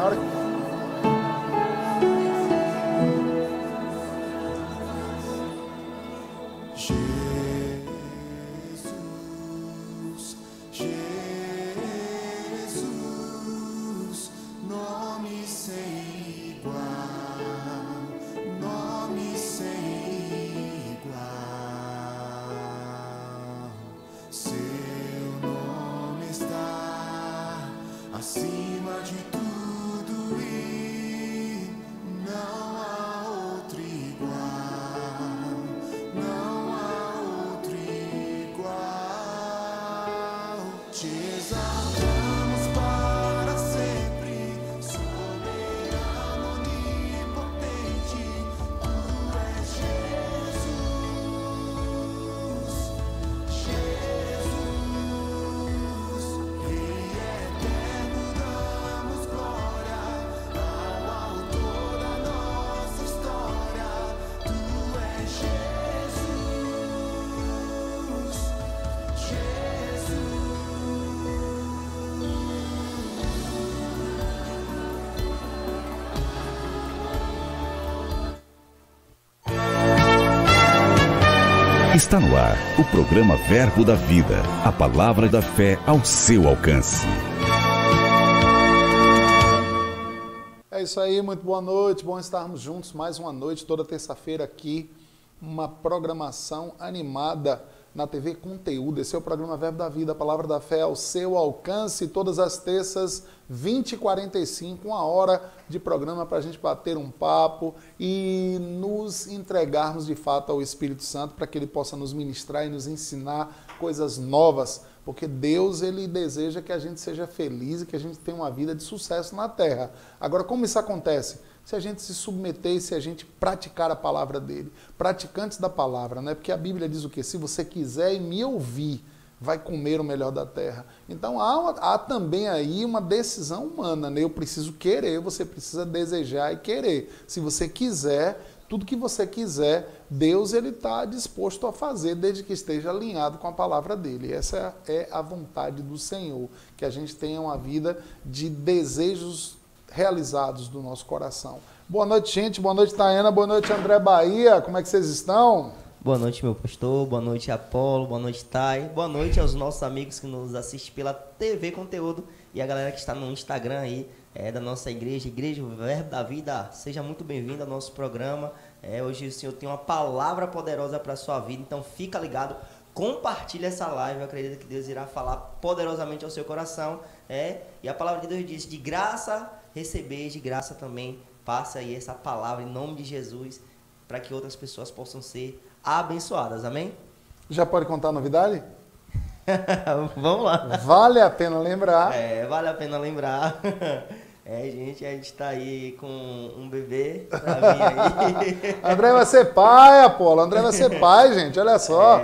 Senhora. Acima de tudo e não há outro igual, não há outro igual. Te exaltamos para sempre, soberano, onipotente, tu és Jesus, Rei eterno. Damos glória ao autor da nossa história. Tu és Jesus, Está no ar o programa Verbo da Vida, a palavra da fé ao seu alcance. É isso aí, muito boa noite, bom estarmos juntos mais uma noite, toda terça-feira aqui, uma programação animada na TV Conteúdo. Esse é o programa Verbo da Vida, a palavra da fé ao seu alcance, todas as terças, 20h45, uma hora de programa para a gente bater um papo e nos entregarmos de fato ao Espírito Santo para que ele possa nos ministrar e nos ensinar coisas novas, porque Deus, ele deseja que a gente seja feliz e que a gente tenha uma vida de sucesso na terra. Agora, como isso acontece? Se a gente se submeter e se a gente praticar a palavra dele, praticantes da palavra, né? Porque a Bíblia diz o quê? Se você quiser e me ouvir, vai comer o melhor da terra. Então há também aí uma decisão humana, né? Eu preciso querer, você precisa desejar e querer. Se você quiser, tudo que você quiser, Deus ele está disposto a fazer, desde que esteja alinhado com a palavra dele. Essa é a vontade do Senhor, que a gente tenha uma vida de desejos realizados do nosso coração. Boa noite, gente. Boa noite, Tayana. Boa noite, André Bahia. Como é que vocês estão? Boa noite, meu pastor. Boa noite, Apolo. Boa noite, Thay. Boa noite aos nossos amigos que nos assistem pela TV Conteúdo e a galera que está no Instagram aí, da nossa igreja, Igreja Verbo da Vida. Seja muito bem-vindo ao nosso programa. Hoje o Senhor tem uma palavra poderosa para a sua vida, então fica ligado. Compartilhe essa live, eu acredito que Deus irá falar poderosamente ao seu coração. E a palavra de Deus diz, de graça receber, de graça também passa aí essa palavra em nome de Jesus, para que outras pessoas possam ser abençoadas, amém? Já pode contar a novidade? Vamos lá. Vale a pena lembrar. Vale a pena lembrar. Gente, a gente tá aí com um bebê pra vir aí. André vai ser pai, Apolo. André vai ser pai, gente, olha só.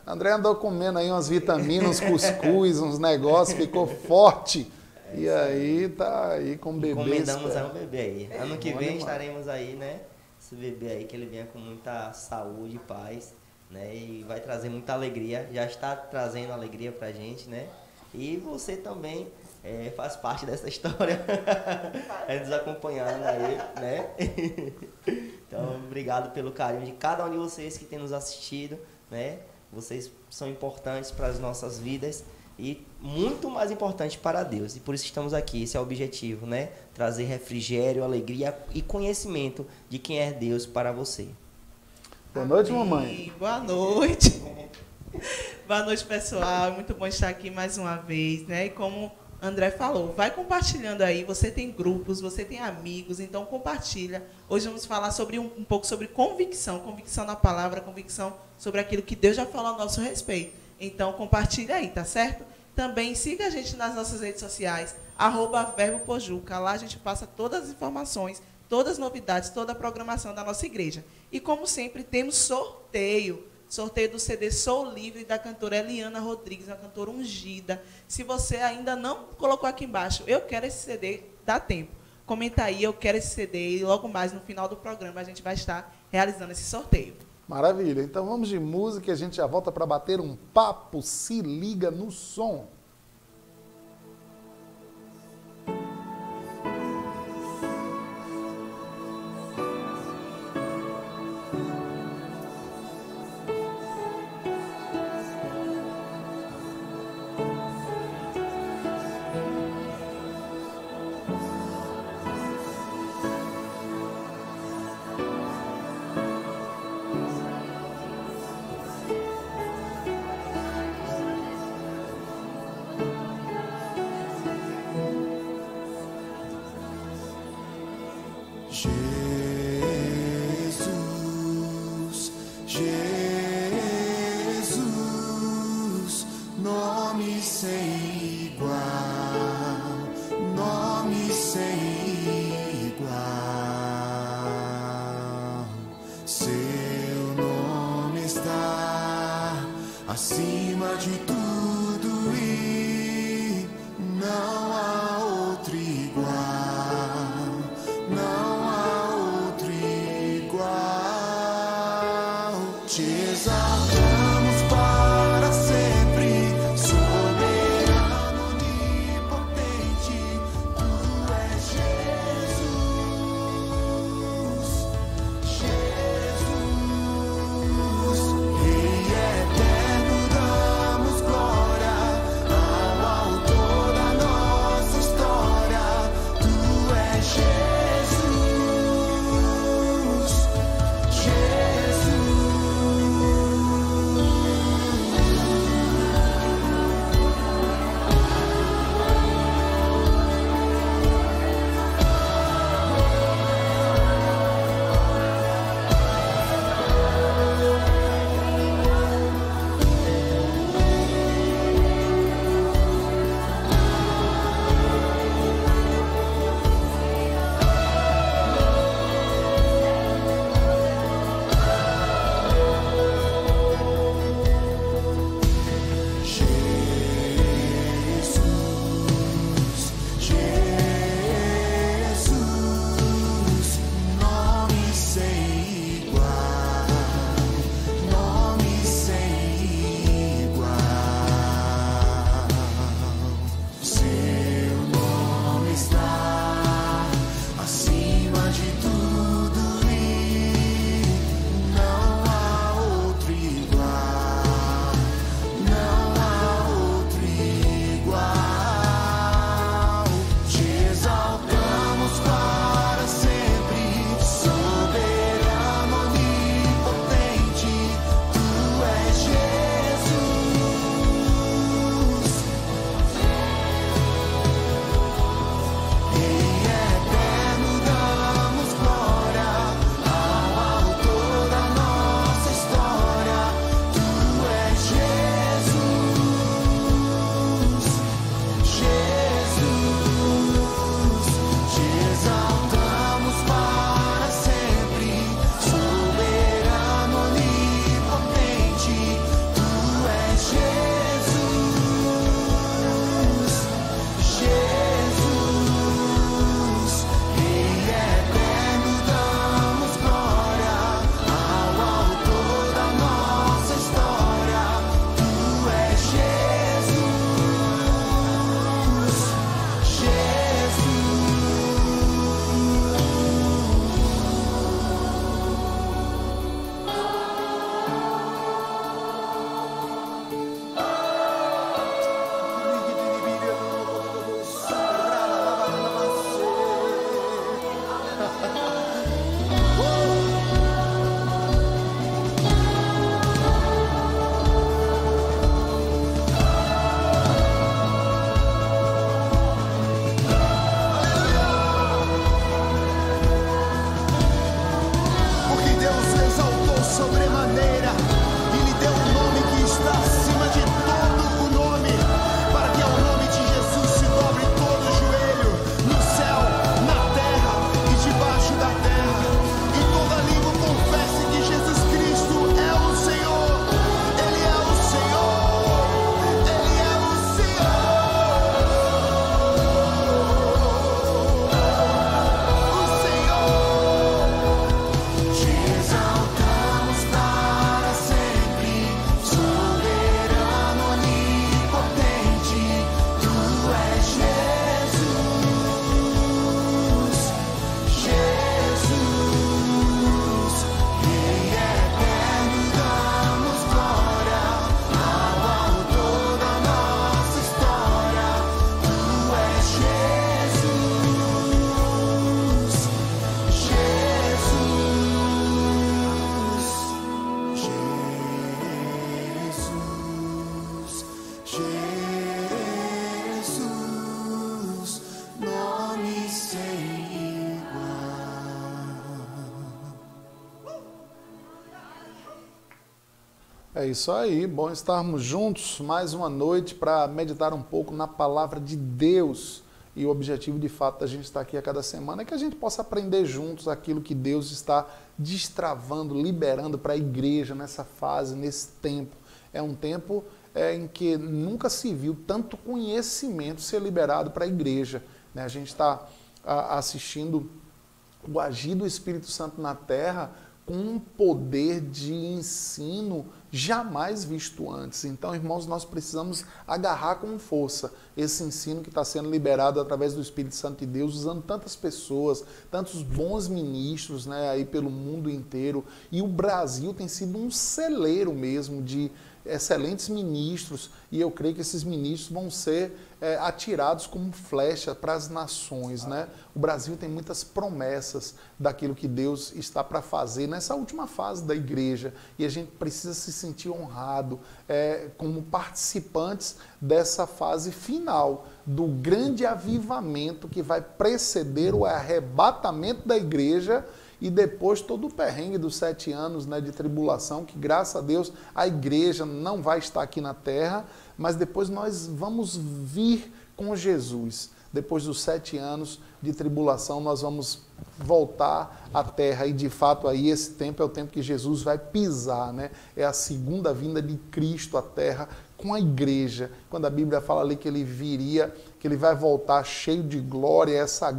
André andou comendo aí umas vitaminas, uns cuscuz, uns negócios, ficou forte. E aí tá aí com o bebê. Encomendamos aí um bebê aí. Ano que vem estaremos aí, né? Esse bebê aí, que ele venha com muita saúde e paz, né? E vai trazer muita alegria. Já está trazendo alegria pra gente, né? E você também faz parte dessa história. Nos acompanhando aí, né? Então, obrigado pelo carinho de cada um de vocês que tem nos assistido, né? Vocês são importantes para as nossas vidas. E muito mais importante para Deus. E por isso estamos aqui, esse é o objetivo, né? Trazer refrigério, alegria e conhecimento de quem é Deus para você. Boa noite, mamãe. Boa noite. Boa noite, pessoal. Muito bom estar aqui mais uma vez, né? E como André falou, vai compartilhando aí. Você tem grupos, você tem amigos, então compartilha. Hoje vamos falar sobre um pouco sobre convicção. Convicção na palavra, convicção sobre aquilo que Deus já falou a nosso respeito. Então, compartilha aí, tá certo? Também siga a gente nas nossas redes sociais, @verbopojuca. Lá a gente passa todas as informações, todas as novidades, toda a programação da nossa igreja. E, como sempre, temos sorteio. Sorteio do CD Sou Livre, da cantora Eliana Rodrigues, uma cantora ungida. Se você ainda não colocou aqui embaixo, eu quero esse CD, dá tempo. Comenta aí, eu quero esse CD. E logo mais, no final do programa, a gente vai estar realizando esse sorteio. Maravilha. Então vamos de música e a gente já volta para bater um papo. Se liga no som. Jesus, Jesus, nome sem igual, nome sem igual. Seu nome está acima de tudo e não há outro igual, não há outro igual. Te exaltamos para sempre, soberano, onipotente, tu és Jesus, Jesus, Rei eterno, damos glória ao É isso aí, bom estarmos juntos mais uma noite para meditar um pouco na palavra de Deus. E o objetivo de fato da gente estar aqui a cada semana é que a gente possa aprender juntos aquilo que Deus está destravando, liberando para a igreja nessa fase, nesse tempo. É um tempo em que nunca se viu tanto conhecimento ser liberado para a igreja, né? A gente está assistindo o agir do Espírito Santo na terra com um poder de ensino jamais visto antes. Então, irmãos, nós precisamos agarrar com força esse ensino que está sendo liberado através do Espírito Santo de Deus, usando tantas pessoas, tantos bons ministros, né, aí pelo mundo inteiro. E o Brasil tem sido um celeiro mesmo de excelentes ministros, e eu creio que esses ministros vão ser atirados como flecha para as nações, né? O Brasil tem muitas promessas daquilo que Deus está para fazer nessa última fase da igreja, e a gente precisa se sentir honrado como participantes dessa fase final do grande avivamento que vai preceder o arrebatamento da igreja. E depois todo o perrengue dos 7 anos, né, de tribulação, que graças a Deus a igreja não vai estar aqui na terra, mas depois nós vamos vir com Jesus. Depois dos 7 anos de tribulação, nós vamos voltar à terra. E de fato aí esse tempo é o tempo que Jesus vai pisar, né? É a segunda vinda de Cristo à terra com a igreja. Quando a Bíblia fala ali que ele viria, que ele vai voltar cheio de glória, essa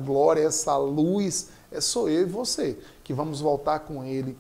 luz, sou eu e você que vamos voltar com ele.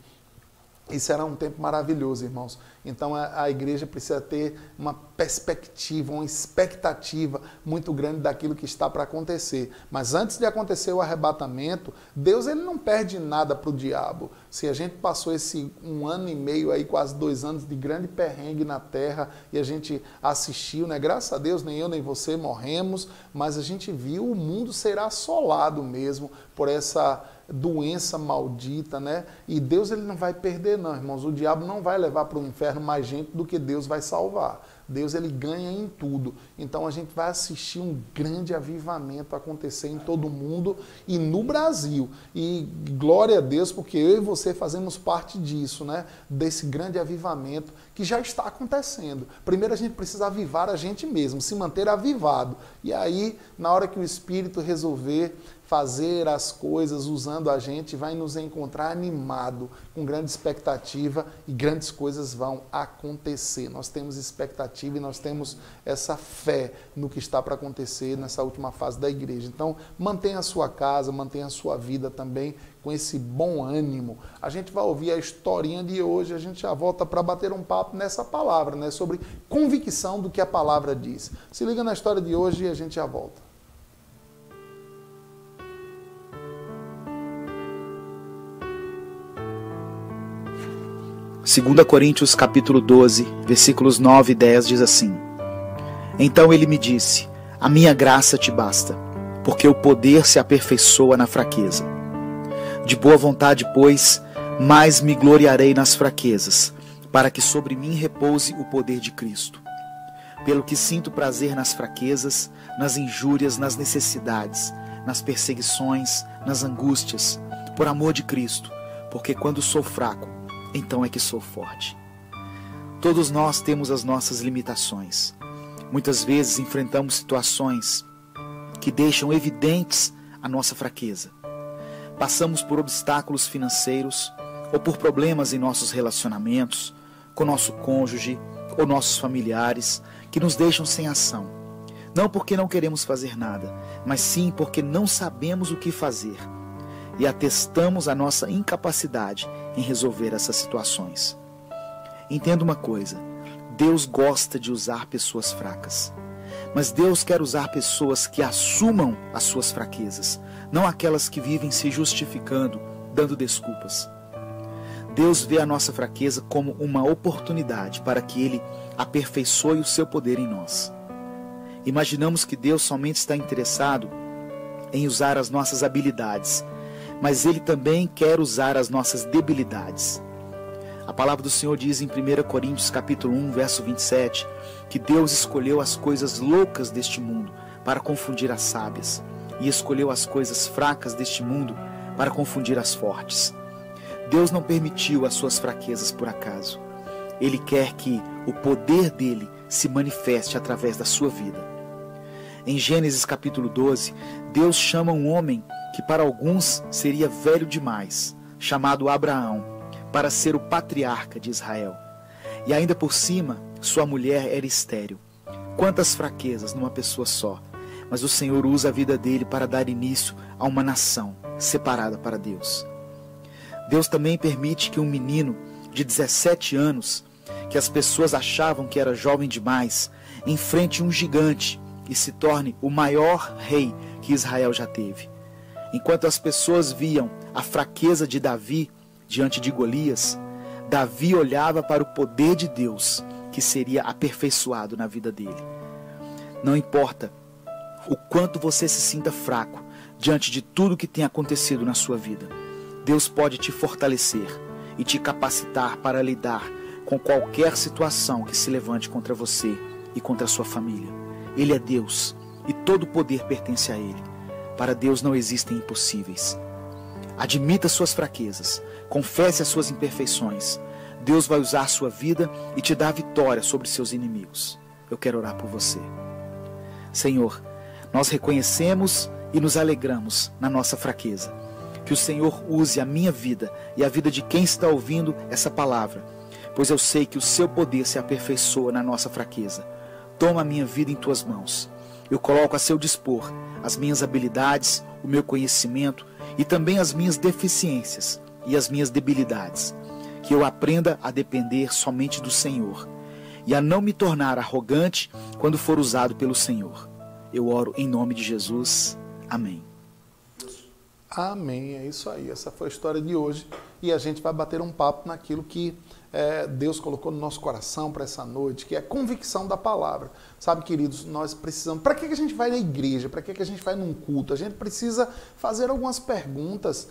E será um tempo maravilhoso, irmãos. Então a igreja precisa ter uma perspectiva, uma expectativa muito grande daquilo que está para acontecer. Mas antes de acontecer o arrebatamento, Deus ele não perde nada para o diabo. Se a gente passou esse 1 ano e meio, aí, quase 2 anos de grande perrengue na terra, e a gente assistiu, né? Graças a Deus, nem eu nem você morremos, mas a gente viu o mundo ser assolado mesmo por essa doença maldita, né? E Deus ele não vai perder não, irmãos. O diabo não vai levar para o inferno mais gente do que Deus vai salvar. Deus ele ganha em tudo. Então a gente vai assistir um grande avivamento acontecer em todo o mundo e no Brasil. E glória a Deus, porque eu e você fazemos parte disso, né? Desse grande avivamento que já está acontecendo. Primeiro a gente precisa avivar a gente mesmo, se manter avivado. E aí, na hora que o Espírito resolver fazer as coisas usando a gente, vai nos encontrar animado, com grande expectativa, e grandes coisas vão acontecer. Nós temos expectativa e nós temos essa fé no que está para acontecer nessa última fase da igreja. Então, mantenha a sua casa, mantenha a sua vida também com esse bom ânimo. A gente vai ouvir a historinha de hoje, a gente já volta para bater um papo nessa palavra, né, sobre convicção do que a palavra diz. Se liga na história de hoje e a gente já volta. 2 Coríntios capítulo 12, versículos 9 e 10 diz assim: Então ele me disse, a minha graça te basta, porque o poder se aperfeiçoa na fraqueza. De boa vontade, pois, mais me gloriarei nas fraquezas, para que sobre mim repouse o poder de Cristo. Pelo que sinto prazer nas fraquezas, nas injúrias, nas necessidades, nas perseguições, nas angústias, por amor de Cristo, porque quando sou fraco, então é que sou forte. Todos nós temos as nossas limitações. Muitas vezes enfrentamos situações que deixam evidentes a nossa fraqueza. Passamos por obstáculos financeiros ou por problemas em nossos relacionamentos, com nosso cônjuge ou nossos familiares, que nos deixam sem ação. Não porque não queremos fazer nada, mas sim porque não sabemos o que fazer. E atestamos a nossa incapacidade em resolver essas situações. Entenda uma coisa, Deus gosta de usar pessoas fracas, mas Deus quer usar pessoas que assumam as suas fraquezas, não aquelas que vivem se justificando, dando desculpas. Deus vê a nossa fraqueza como uma oportunidade para que Ele aperfeiçoe o seu poder em nós. Imaginamos que Deus somente está interessado em usar as nossas habilidades, mas Ele também quer usar as nossas debilidades. A palavra do Senhor diz em 1 Coríntios capítulo 1, verso 27, que Deus escolheu as coisas loucas deste mundo para confundir as sábias, e escolheu as coisas fracas deste mundo para confundir as fortes. Deus não permitiu as suas fraquezas por acaso. Ele quer que o poder dele se manifeste através da sua vida. Em Gênesis capítulo 12, Deus chama um homem que para alguns seria velho demais, chamado Abraão, para ser o patriarca de Israel. E ainda por cima, sua mulher era estéril. Quantas fraquezas numa pessoa só, mas o Senhor usa a vida dele para dar início a uma nação separada para Deus. Deus também permite que um menino de 17 anos, que as pessoas achavam que era jovem demais, enfrente um gigante e se torne o maior rei que Israel já teve. Enquanto as pessoas viam a fraqueza de Davi diante de Golias, Davi olhava para o poder de Deus que seria aperfeiçoado na vida dele. Não importa o quanto você se sinta fraco diante de tudo que tem acontecido na sua vida, Deus pode te fortalecer e te capacitar para lidar com qualquer situação que se levante contra você e contra a sua família. Ele é Deus e todo o poder pertence a Ele. Para Deus não existem impossíveis. Admita suas fraquezas, confesse as suas imperfeições. Deus vai usar sua vida e te dar vitória sobre seus inimigos. Eu quero orar por você. Senhor, nós reconhecemos e nos alegramos na nossa fraqueza. Que o Senhor use a minha vida e a vida de quem está ouvindo essa palavra, pois eu sei que o seu poder se aperfeiçoa na nossa fraqueza. Toma a minha vida em tuas mãos. Eu coloco a seu dispor as minhas habilidades, o meu conhecimento e também as minhas deficiências e as minhas debilidades. Que eu aprenda a depender somente do Senhor e a não me tornar arrogante quando for usado pelo Senhor. Eu oro em nome de Jesus. Amém. Amém, é isso aí. Essa foi a história de hoje e a gente vai bater um papo naquilo que Deus colocou no nosso coração para essa noite, que é a convicção da palavra. Sabe, queridos, nós precisamos... Para que a gente vai na igreja? Para que a gente vai num culto? A gente precisa fazer algumas perguntas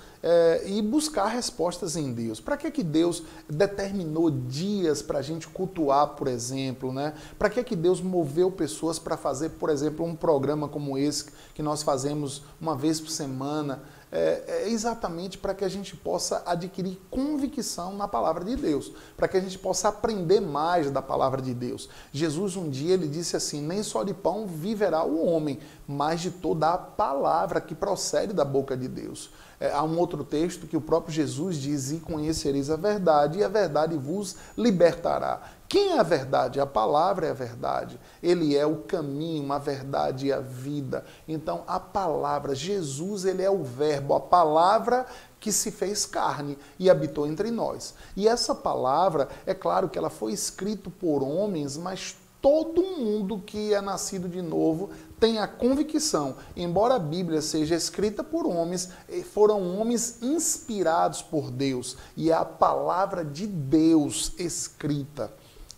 e buscar respostas em Deus. Para que Deus determinou dias para a gente cultuar, por exemplo, né? Para que Deus moveu pessoas para fazer, por exemplo, um programa como esse que nós fazemos uma vez por semana? É exatamente para que a gente possa adquirir convicção na palavra de Deus, para que a gente possa aprender mais da palavra de Deus. Jesus um dia ele disse assim: nem só de pão viverá o homem, mas de toda a palavra que procede da boca de Deus. Há um outro texto que o próprio Jesus diz: e conhecereis a verdade, e a verdade vos libertará. Quem é a verdade? A palavra é a verdade. Ele é o caminho, a verdade e a vida. Então, a palavra, Jesus, ele é o verbo, a palavra que se fez carne e habitou entre nós. E essa palavra, é claro que ela foi escrita por homens, mas todo mundo que é nascido de novo tem a convicção, embora a Bíblia seja escrita por homens, foram homens inspirados por Deus, e é a palavra de Deus escrita.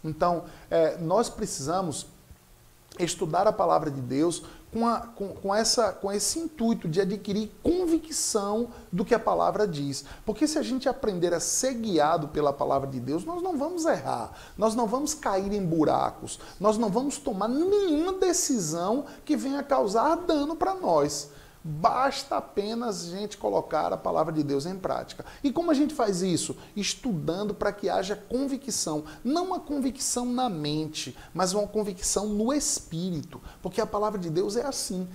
Então, nós precisamos estudar a palavra de Deus com esse intuito de adquirir convicção do que a palavra diz. Porque se a gente aprender a ser guiado pela palavra de Deus, nós não vamos errar, nós não vamos cair em buracos, nós não vamos tomar nenhuma decisão que venha causar dano para nós. Basta apenas a gente colocar a palavra de Deus em prática. E como a gente faz isso? Estudando para que haja convicção. Não uma convicção na mente, mas uma convicção no espírito. Porque a palavra de Deus é assim.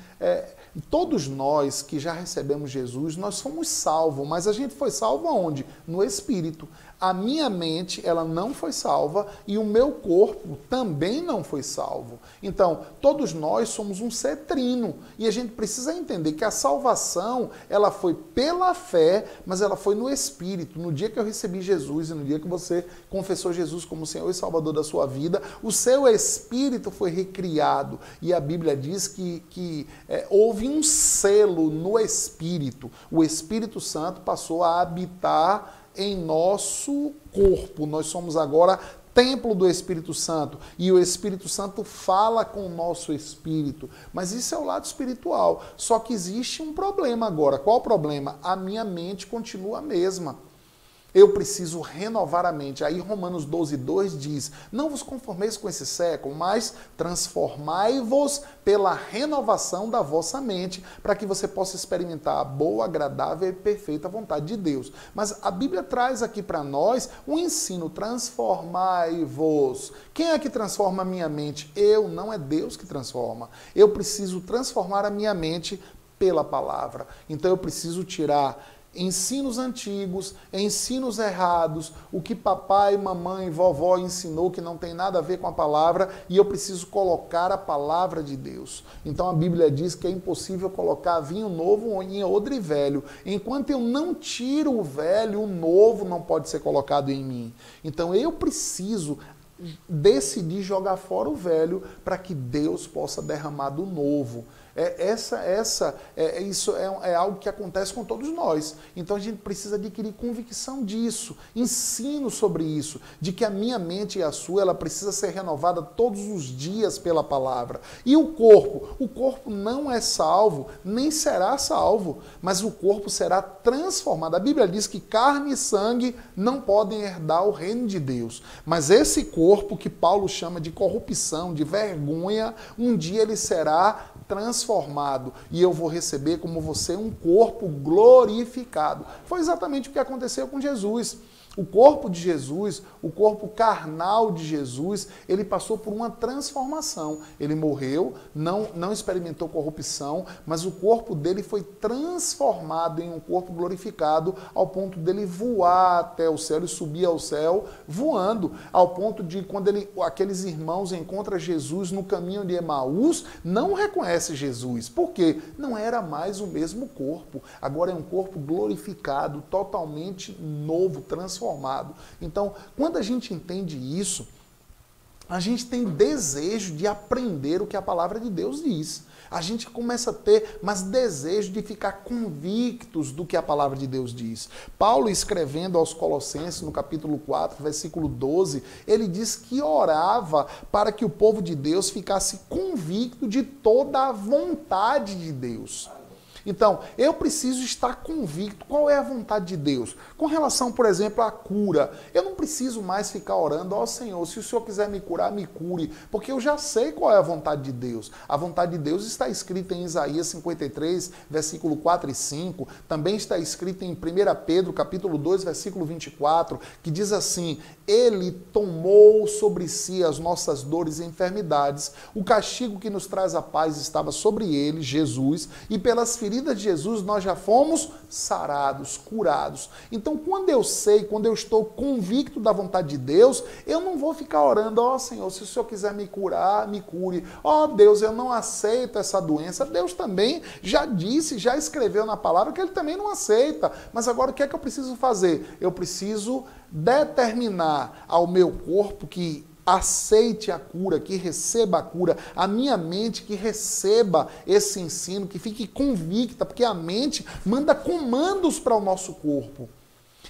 Todos nós que já recebemos Jesus, nós fomos salvos. Mas a gente foi salvo aonde? No espírito. A minha mente, ela não foi salva e o meu corpo também não foi salvo. Então, todos nós somos um ser trino e a gente precisa entender que a salvação, ela foi pela fé, mas ela foi no Espírito. No dia que eu recebi Jesus e no dia que você confessou Jesus como Senhor e Salvador da sua vida, o seu Espírito foi recriado. E a Bíblia diz que houve um selo no Espírito. O Espírito Santo passou a habitar em nosso corpo. Nós somos agora templo do Espírito Santo e o Espírito Santo fala com o nosso espírito. Mas isso é o lado espiritual. Só que existe um problema agora. Qual o problema? A minha mente continua a mesma. Eu preciso renovar a mente. Aí Romanos 12:2 diz, não vos conformeis com esse século, mas transformai-vos pela renovação da vossa mente, para que você possa experimentar a boa, agradável e perfeita vontade de Deus. Mas a Bíblia traz aqui para nós um ensino, transformai-vos. Quem é que transforma a minha mente? Eu, não é Deus que transforma. Eu preciso transformar a minha mente pela palavra. Então eu preciso tirar ensinos antigos, ensinos errados, o que papai, mamãe, vovó ensinou que não tem nada a ver com a palavra, e eu preciso colocar a palavra de Deus. Então a Bíblia diz que é impossível colocar vinho novo em odre velho. Enquanto eu não tiro o velho, o novo não pode ser colocado em mim. Então eu preciso decidir jogar fora o velho para que Deus possa derramar do novo. Isso é algo que acontece com todos nós. Então a gente precisa adquirir convicção disso, ensino sobre isso, de que a minha mente e a sua, ela precisa ser renovada todos os dias pela palavra. E o corpo não é salvo, nem será salvo, mas o corpo será transformado. A Bíblia diz que carne e sangue não podem herdar o reino de Deus, mas esse corpo que Paulo chama de corrupção, de vergonha, um dia ele será transformado e eu vou receber como você um corpo glorificado. Foi exatamente o que aconteceu com Jesus. O corpo de Jesus, o corpo carnal de Jesus, ele passou por uma transformação. Ele morreu, não experimentou corrupção, mas o corpo dele foi transformado em um corpo glorificado ao ponto dele voar até o céu e subir ao céu voando, ao ponto de quando aqueles irmãos encontram Jesus no caminho de Emaús, não reconhece Jesus. Por quê? Não era mais o mesmo corpo. Agora é um corpo glorificado, totalmente novo, transformado. Então, quando a gente entende isso, a gente tem desejo de aprender o que a palavra de Deus diz. A gente começa a ter mais desejo de ficar convictos do que a palavra de Deus diz. Paulo, escrevendo aos Colossenses, no capítulo 4, versículo 12, ele diz que orava para que o povo de Deus ficasse convicto de toda a vontade de Deus. Então, eu preciso estar convicto qual é a vontade de Deus. Com relação, por exemplo, à cura, eu não preciso mais ficar orando, ó Senhor, se o Senhor quiser me curar, me cure, porque eu já sei qual é a vontade de Deus. A vontade de Deus está escrita em Isaías 53, versículo 4 e 5, também está escrita em 1 Pedro, capítulo 2, versículo 24, que diz assim, Ele tomou sobre si as nossas dores e enfermidades, o castigo que nos traz a paz estava sobre ele, Jesus, e pelas feridas de Jesus nós já fomos sarados, curados. Então, quando eu sei, quando eu estou convicto da vontade de Deus, eu não vou ficar orando, ó Senhor, se o Senhor quiser me curar, me cure. Ó Deus, eu não aceito essa doença. Deus também já disse, já escreveu na palavra que Ele também não aceita. Mas agora o que é que eu preciso fazer? Eu preciso determinar ao meu corpo que aceite a cura, que receba a cura, a minha mente que receba esse ensino, que fique convicta, porque a mente manda comandos para o nosso corpo.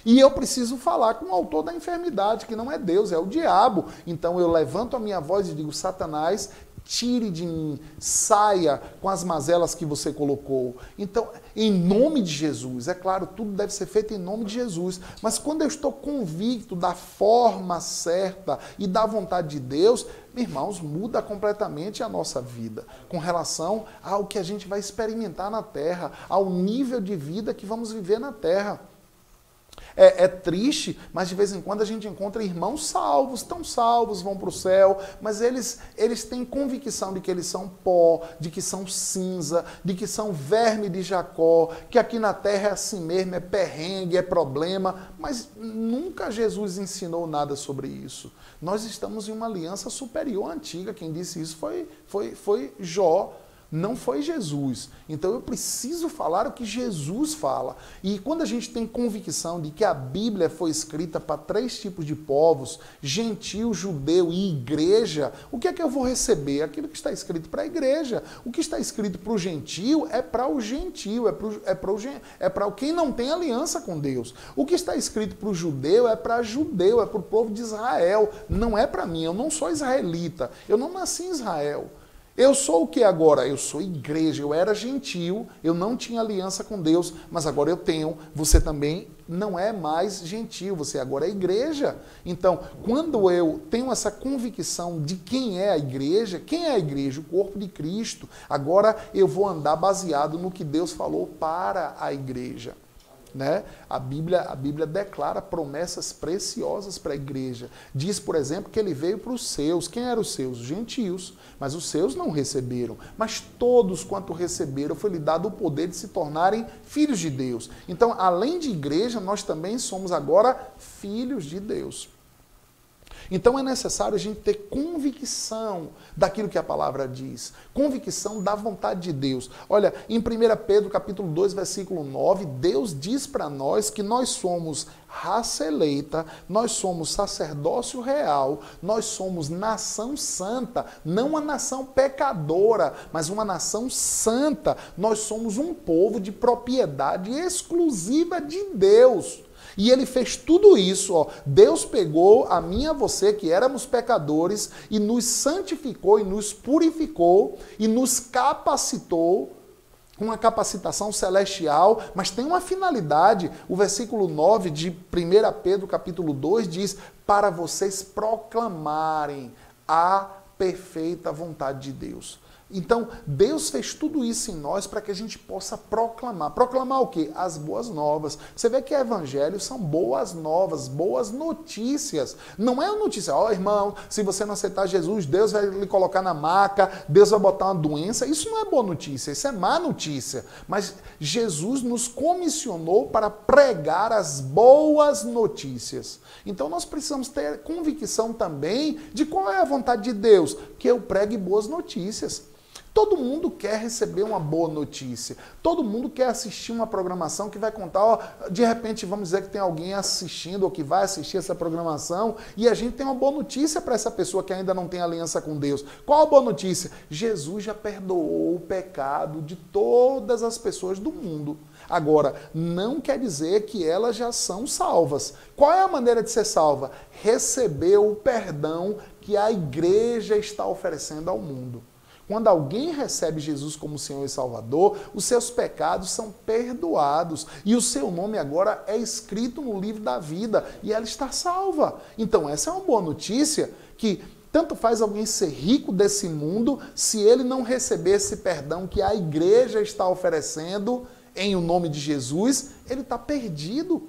E eu preciso falar com o autor da enfermidade, que não é Deus, é o diabo. Então eu levanto a minha voz e digo, Satanás, tire de mim, saia com as mazelas que você colocou. Então, em nome de Jesus, é claro, tudo deve ser feito em nome de Jesus, mas quando eu estou convicto da forma certa e da vontade de Deus, irmãos, muda completamente a nossa vida, com relação ao que a gente vai experimentar na terra, ao nível de vida que vamos viver na terra. É triste, mas de vez em quando a gente encontra irmãos salvos, estão salvos, vão para o céu, mas eles têm convicção de que eles são pó, de que são cinza, de que são verme de Jacó, que aqui na terra é assim mesmo, é perrengue, é problema, mas nunca Jesus ensinou nada sobre isso. Nós estamos em uma aliança superior antiga, quem disse isso foi Jó. Não foi Jesus. Então eu preciso falar o que Jesus fala. E quando a gente tem convicção de que a Bíblia foi escrita para 3 tipos de povos, gentil, judeu e igreja, o que é que eu vou receber? Aquilo que está escrito para a igreja. O que está escrito para o gentil é para o gentil, é para quem não tem aliança com Deus. O que está escrito para o judeu é para judeu, é para o povo de Israel. Não é para mim, eu não sou israelita, eu não nasci em Israel. Eu sou o que agora? Eu sou igreja, eu era gentil, eu não tinha aliança com Deus, mas agora eu tenho. Você também não é mais gentil, você agora é igreja. Então, quando eu tenho essa convicção de quem é a igreja? O corpo de Cristo. Agora eu vou andar baseado no que Deus falou para a igreja. Né? A Bíblia declara promessas preciosas para a igreja. Diz, por exemplo, que ele veio para os seus. Quem eram os seus? Os gentios. Mas os seus não receberam. Mas todos quanto receberam, foi lhe dado o poder de se tornarem filhos de Deus. Então, além de igreja, nós também somos agora filhos de Deus. Então é necessário a gente ter convicção daquilo que a palavra diz. Convicção da vontade de Deus. Olha, em 1 Pedro capítulo 2, versículo 9, Deus diz para nós que nós somos raça eleita, nós somos sacerdócio real, nós somos nação santa, não uma nação pecadora, mas uma nação santa. Nós somos um povo de propriedade exclusiva de Deus. E ele fez tudo isso, ó. Deus pegou a mim e a você, que éramos pecadores, e nos santificou, e nos purificou, e nos capacitou, com uma capacitação celestial, mas tem uma finalidade. O versículo 9 de 1 Pedro capítulo 2 diz, para vocês proclamarem a perfeita vontade de Deus. Então, Deus fez tudo isso em nós para que a gente possa proclamar. Proclamar o quê? As boas novas. Você vê que evangelho são boas novas, boas notícias. Não é uma notícia, ó irmão, se você não aceitar Jesus, Deus vai lhe colocar na maca, Deus vai botar uma doença. Isso não é boa notícia, isso é má notícia. Mas Jesus nos comissionou para pregar as boas notícias. Então, nós precisamos ter convicção também de qual é a vontade de Deus, que eu pregue boas notícias. Todo mundo quer receber uma boa notícia. Todo mundo quer assistir uma programação que vai contar, ó, de repente vamos dizer que tem alguém assistindo ou que vai assistir essa programação e a gente tem uma boa notícia para essa pessoa que ainda não tem aliança com Deus. Qual a boa notícia? Jesus já perdoou o pecado de todas as pessoas do mundo. Agora, não quer dizer que elas já são salvas. Qual é a maneira de ser salva? Receber o perdão que a igreja está oferecendo ao mundo. Quando alguém recebe Jesus como Senhor e Salvador, os seus pecados são perdoados e o seu nome agora é escrito no livro da vida e ela está salva. Então essa é uma boa notícia, que tanto faz alguém ser rico desse mundo, se ele não receber esse perdão que a igreja está oferecendo em o nome de Jesus, ele está perdido.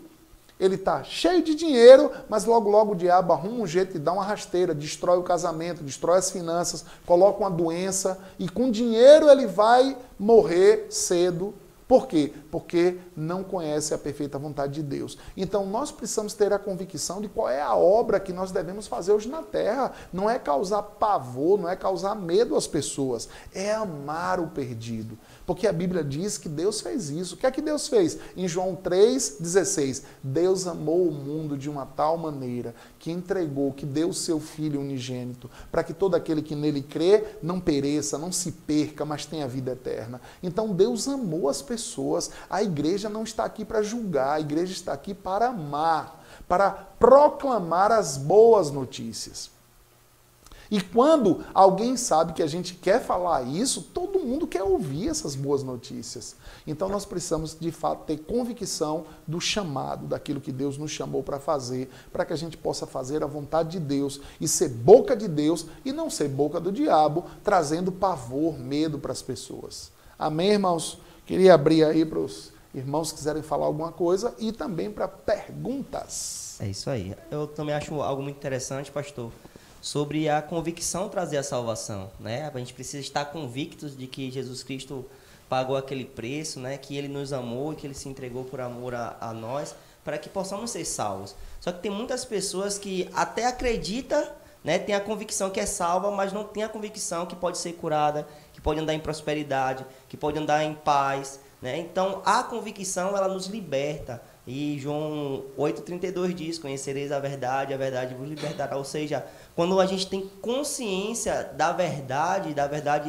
Ele está cheio de dinheiro, mas logo o diabo arruma um jeito de dar uma rasteira, destrói o casamento, destrói as finanças, coloca uma doença e com dinheiro ele vai morrer cedo. Por quê? Porque não conhece a perfeita vontade de Deus. Então nós precisamos ter a convicção de qual é a obra que nós devemos fazer hoje na terra. Não é causar pavor, não é causar medo às pessoas, é amar o perdido. Porque a Bíblia diz que Deus fez isso. O que é que Deus fez? Em João 3,16, Deus amou o mundo de uma tal maneira que entregou, que deu o seu Filho unigênito, para que todo aquele que nele crê não pereça, não se perca, mas tenha vida eterna. Então Deus amou as pessoas. A igreja não está aqui para julgar, a igreja está aqui para amar, para proclamar as boas notícias. E quando alguém sabe que a gente quer falar isso, todo mundo quer ouvir essas boas notícias. Então nós precisamos, de fato, ter convicção do chamado, daquilo que Deus nos chamou para fazer, para que a gente possa fazer a vontade de Deus e ser boca de Deus e não ser boca do diabo, trazendo pavor, medo para as pessoas. Amém, irmãos? Queria abrir aí para os irmãos que quiserem falar alguma coisa e também para perguntas. É isso aí. Eu também acho algo muito interessante, pastor, sobre a convicção trazer a salvação, né? A gente precisa estar convictos de que Jesus Cristo pagou aquele preço, né? Que Ele nos amou e que Ele se entregou por amor a nós, para que possamos ser salvos. Só que tem muitas pessoas que até acreditam, né? Tem a convicção que é salva, mas não tem a convicção que pode ser curada, que pode andar em prosperidade, que pode andar em paz, né? Então, a convicção, ela nos liberta. E João 8,32 diz, conhecereis a verdade vos libertará. Ou seja, quando a gente tem consciência da verdade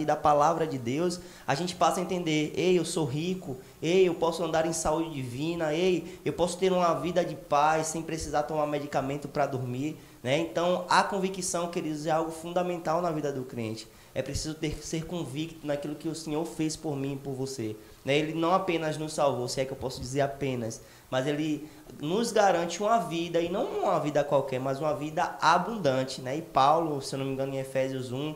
e da palavra de Deus, a gente passa a entender, ei, eu sou rico, ei, eu posso andar em saúde divina, ei, eu posso ter uma vida de paz sem precisar tomar medicamento para dormir, né? Então, a convicção, queridos, é algo fundamental na vida do crente. é preciso ser convicto naquilo que o Senhor fez por mim e por você. Né? Ele não apenas nos salvou, se é que eu posso dizer apenas, mas Ele nos garante uma vida, e não uma vida qualquer, mas uma vida abundante. Né? E Paulo, se eu não me engano, em Efésios 1,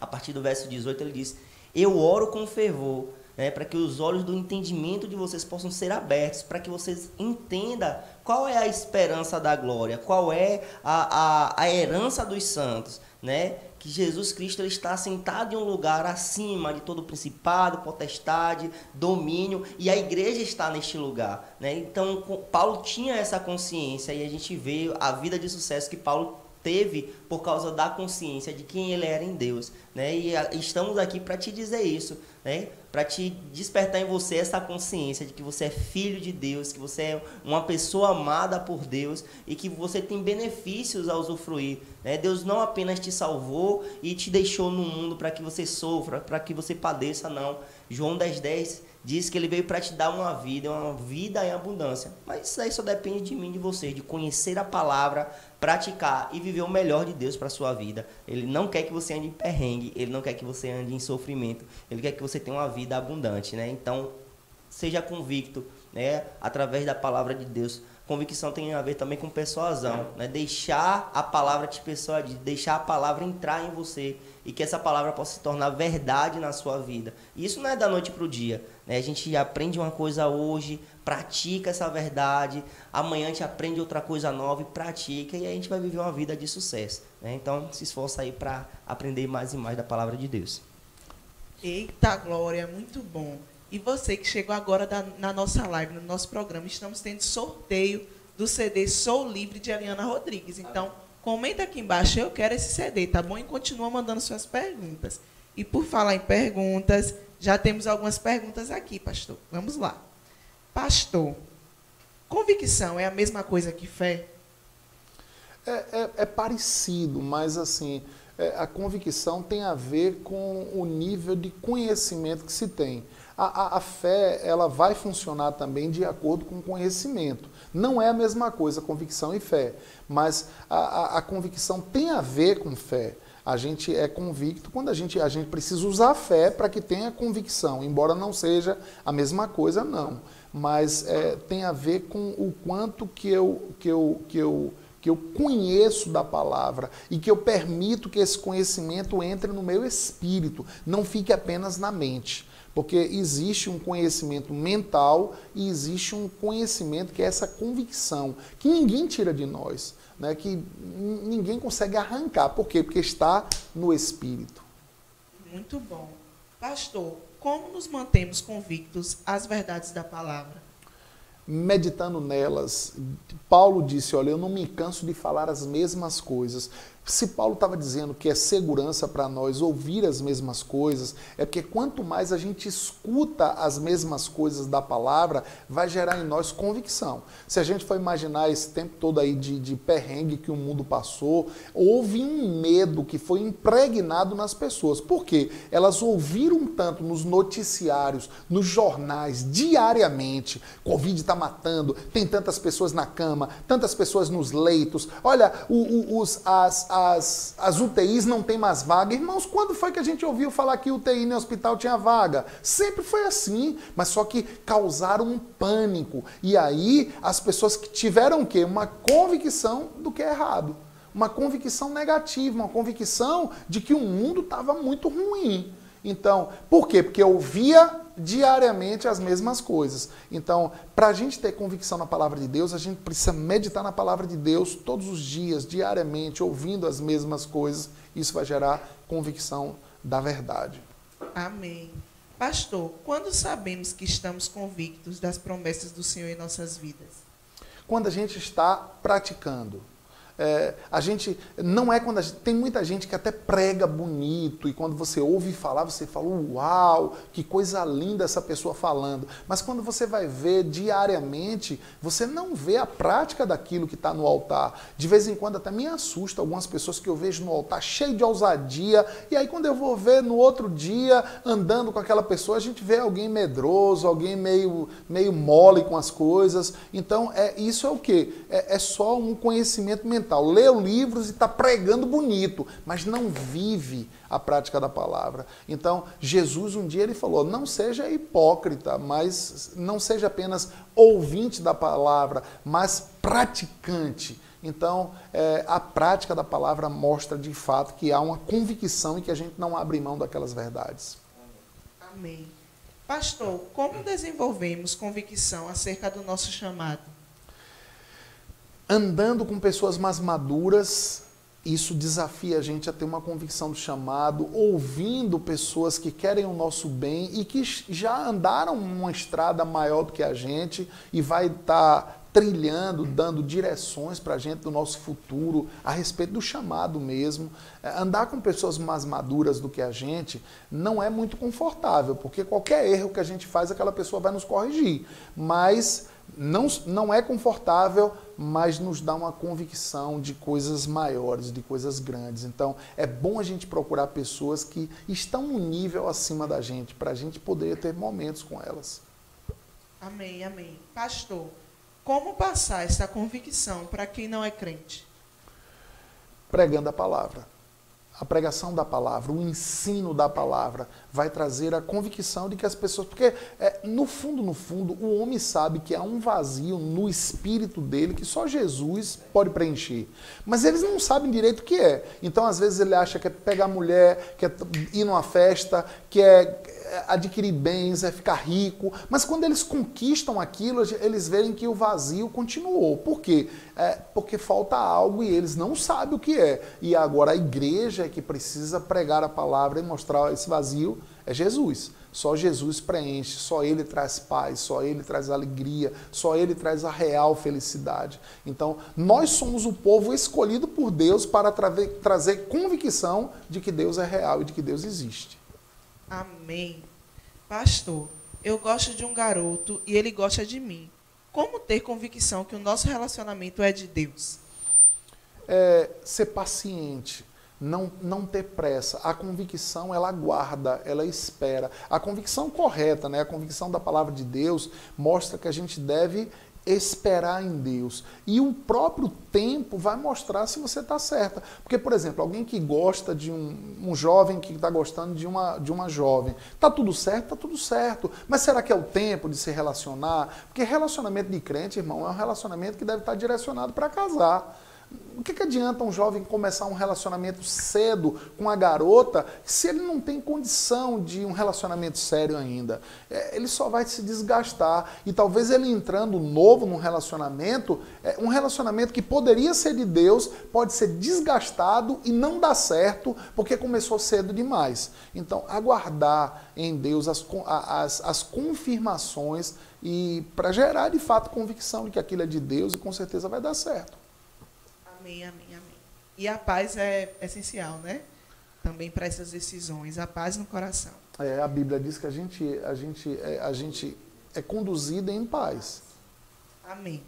a partir do verso 18, ele diz: eu oro com fervor, né, para que os olhos do entendimento de vocês possam ser abertos, para que vocês entendam qual é a esperança da glória, qual é a herança dos santos, né? Que Jesus Cristo ele está sentado em um lugar acima de todo principado, potestade, domínio, e a igreja está neste lugar. Né? Então, Paulo tinha essa consciência, e a gente vê a vida de sucesso que Paulo teve por causa da consciência de quem ele era em Deus, né? E estamos aqui para te dizer isso, né? Para te despertar em você essa consciência de que você é filho de Deus, que você é uma pessoa amada por Deus e que você tem benefícios a usufruir, né? Deus não apenas te salvou e te deixou no mundo para que você sofra, para que você padeça, não. João 10:10 diz que ele veio para te dar uma vida em abundância. Mas isso aí só depende de mim e de você, de conhecer a palavra, praticar e viver o melhor de Deus para a sua vida. Ele não quer que você ande em perrengue, ele não quer que você ande em sofrimento, ele quer que você tenha uma vida abundante, né? Então, seja convicto, né? Através da palavra de Deus. Convicção tem a ver também com persuasão, né? Deixar a palavra te persuadir, deixar a palavra entrar em você e que essa palavra possa se tornar verdade na sua vida. E isso não é da noite para o dia, né? A gente aprende uma coisa hoje, pratica essa verdade, amanhã a gente aprende outra coisa nova e pratica, e aí a gente vai viver uma vida de sucesso, né? Então se esforça aí para aprender mais e mais da palavra de Deus. Eita glória, muito bom. E você que chegou agora na nossa live, no nosso programa, estamos tendo sorteio do CD Sou Livre de Eliana Rodrigues. Então, comenta aqui embaixo, eu quero esse CD, tá bom? E continua mandando suas perguntas. E por falar em perguntas, já temos algumas perguntas aqui, pastor. Vamos lá. Pastor, convicção é a mesma coisa que fé? É parecido, mas assim, a convicção tem a ver com o nível de conhecimento que se tem. A fé, ela vai funcionar também de acordo com o conhecimento. Não é a mesma coisa, convicção e fé, mas a convicção tem a ver com fé. A gente é convicto quando a gente precisa usar a fé para que tenha convicção, embora não seja a mesma coisa, não. Mas tem a ver com o quanto que eu conheço da palavra e que eu permito que esse conhecimento entre no meu espírito, não fique apenas na mente. Porque existe um conhecimento mental e existe um conhecimento que é essa convicção, que ninguém tira de nós, né? Que ninguém consegue arrancar. Por quê? Porque está no espírito. Muito bom. Pastor, como nos mantemos convictos às verdades da palavra? Meditando nelas. Paulo disse, olha, eu não me canso de falar as mesmas coisas. Se Paulo estava dizendo que é segurança para nós ouvir as mesmas coisas, é porque quanto mais a gente escuta as mesmas coisas da palavra, vai gerar em nós convicção. Se a gente for imaginar esse tempo todo aí de perrengue que o mundo passou, houve um medo que foi impregnado nas pessoas. Por quê? Elas ouviram tanto nos noticiários, nos jornais, diariamente, Covid está matando, tem tantas pessoas na cama, tantas pessoas nos leitos, olha, as UTIs não tem mais vaga. Irmãos, quando foi que a gente ouviu falar que UTI no hospital tinha vaga? Sempre foi assim, mas só que causaram um pânico. E aí as pessoas que tiveram o quê? Uma convicção do que é errado. Uma convicção negativa, uma convicção de que o mundo estava muito ruim. Então, por quê? Porque eu ouvia diariamente as mesmas coisas. Então, para a gente ter convicção na palavra de Deus, a gente precisa meditar na palavra de Deus todos os dias, diariamente, ouvindo as mesmas coisas. Isso vai gerar convicção da verdade. Amém. Pastor, quando sabemos que estamos convictos das promessas do Senhor em nossas vidas? Quando a gente está praticando. A gente não é quando tem muita gente que até prega bonito e quando você ouve falar, você fala, uau, que coisa linda essa pessoa falando. Mas quando você vai ver diariamente, você não vê a prática daquilo que está no altar. De vez em quando até me assusta algumas pessoas que eu vejo no altar cheio de ousadia, e aí quando eu vou ver no outro dia, andando com aquela pessoa, a gente vê alguém medroso, alguém meio mole com as coisas. Então, isso é o quê? É só um conhecimento mental tal, leu livros e está pregando bonito, mas não vive a prática da palavra. Então, Jesus um dia ele falou, não seja hipócrita, mas não seja apenas ouvinte da palavra, mas praticante. Então, a prática da palavra mostra de fato que há uma convicção e que a gente não abre mão daquelas verdades. Amém. Pastor, como desenvolvemos convicção acerca do nosso chamado? Andando com pessoas mais maduras, isso desafia a gente a ter uma convicção do chamado, ouvindo pessoas que querem o nosso bem e que já andaram uma estrada maior do que a gente e vai estar trilhando, dando direções para a gente do nosso futuro, a respeito do chamado mesmo. Andar com pessoas mais maduras do que a gente não é muito confortável, porque qualquer erro que a gente faz, aquela pessoa vai nos corrigir. Mas não é confortável, mas nos dá uma convicção de coisas maiores, de coisas grandes. Então, é bom a gente procurar pessoas que estão um nível acima da gente, para a gente poder ter momentos com elas. Amém, amém. Pastor, como passar essa convicção para quem não é crente? Pregando a palavra. A pregação da palavra, o ensino da palavra vai trazer a convicção de que as pessoas... Porque, no fundo, o homem sabe que há um vazio no espírito dele que só Jesus pode preencher. Mas eles não sabem direito o que é. Então, às vezes, ele acha que é pegar mulher, que é ir numa festa, que é adquirir bens, é ficar rico. Mas quando eles conquistam aquilo, eles veem que o vazio continuou. Por quê? Porque falta algo e eles não sabem o que é. E agora a igreja é que precisa pregar a palavra e mostrar esse vazio. É Jesus. Só Jesus preenche, só Ele traz paz, só Ele traz alegria, só Ele traz a real felicidade. Então, nós somos o povo escolhido por Deus para trazer convicção de que Deus é real e de que Deus existe. Amém. Pastor, eu gosto de um garoto e ele gosta de mim. Como ter convicção que o nosso relacionamento é de Deus? Ser paciente. Não ter pressa. A convicção, ela aguarda, ela espera. A convicção correta, né? A convicção da palavra de Deus mostra que a gente deve esperar em Deus. E o próprio tempo vai mostrar se você está certa. Porque, por exemplo, alguém que gosta de um jovem que está gostando de uma jovem. Está tudo certo? Está tudo certo. Mas será que é o tempo de se relacionar? Porque relacionamento de crente, irmão, é um relacionamento que deve estar direcionado para casar. O que adianta um jovem começar um relacionamento cedo com a garota se ele não tem condição de um relacionamento sério ainda? Ele só vai se desgastar. E talvez ele entrando novo num relacionamento, um relacionamento que poderia ser de Deus, pode ser desgastado e não dar certo porque começou cedo demais. Então, aguardar em Deus as confirmações e para gerar de fato convicção de que aquilo é de Deus e com certeza vai dar certo. Amém, amém, amém. E a paz é essencial, né? Também para essas decisões, a paz no coração. A Bíblia diz que a gente é conduzido em paz. Amém.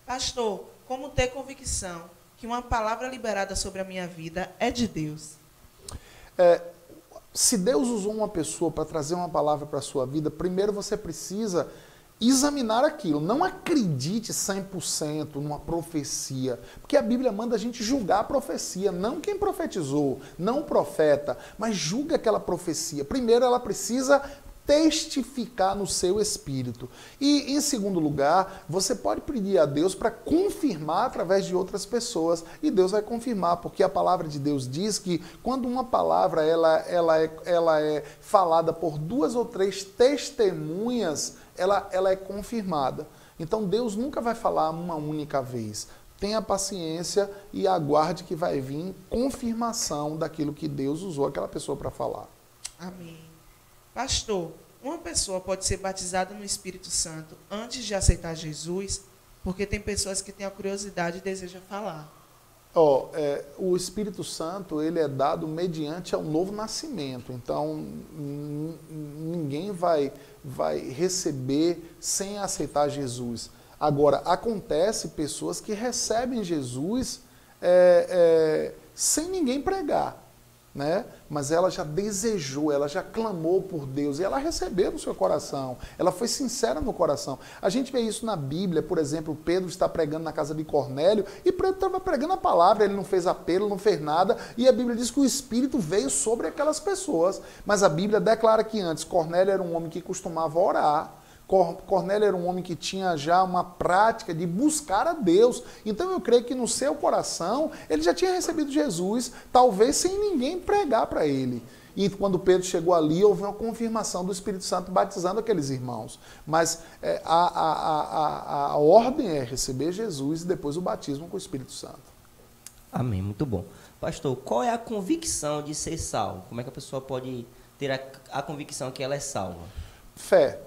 Pastor, como ter convicção que uma palavra liberada sobre a minha vida é de Deus? Se Deus usou uma pessoa para trazer uma palavra para a sua vida, primeiro você precisa examinar aquilo. Não acredite 100% numa profecia, porque a Bíblia manda a gente julgar a profecia, não quem profetizou, não o profeta, mas julga aquela profecia. Primeiro ela precisa testificar no seu espírito. E, em segundo lugar, você pode pedir a Deus para confirmar através de outras pessoas, e Deus vai confirmar, porque a palavra de Deus diz que quando uma palavra ela é falada por 2 ou 3 testemunhas, ela é confirmada. Então Deus nunca vai falar uma única vez. Tenha paciência e aguarde que vai vir confirmação daquilo que Deus usou aquela pessoa para falar. Amém. Pastor, uma pessoa pode ser batizada no Espírito Santo antes de aceitar Jesus? Porque tem pessoas que têm a curiosidade e desejam falar. O Espírito Santo, ele é dado mediante ao novo nascimento. Então, ninguém vai receber sem aceitar Jesus. Agora, acontece pessoas que recebem Jesus sem ninguém pregar. né? Mas ela já desejou, ela já clamou por Deus e ela recebeu no seu coração. Ela foi sincera no coração. A gente vê isso na Bíblia, por exemplo, Pedro está pregando na casa de Cornélio e Pedro estava pregando a palavra, ele não fez apelo, não fez nada, e a Bíblia diz que o Espírito veio sobre aquelas pessoas. Mas a Bíblia declara que antes Cornélio era um homem que costumava orar. Cornélio era um homem que tinha já uma prática de buscar a Deus. Então eu creio que no seu coração ele já tinha recebido Jesus, talvez sem ninguém pregar para ele. E quando Pedro chegou ali, houve uma confirmação do Espírito Santo batizando aqueles irmãos. Mas a ordem é receber Jesus e depois o batismo com o Espírito Santo. Amém, muito bom. Pastor, qual é a convicção de ser salvo? Como é que a pessoa pode ter a convicção que ela é salva? Fé.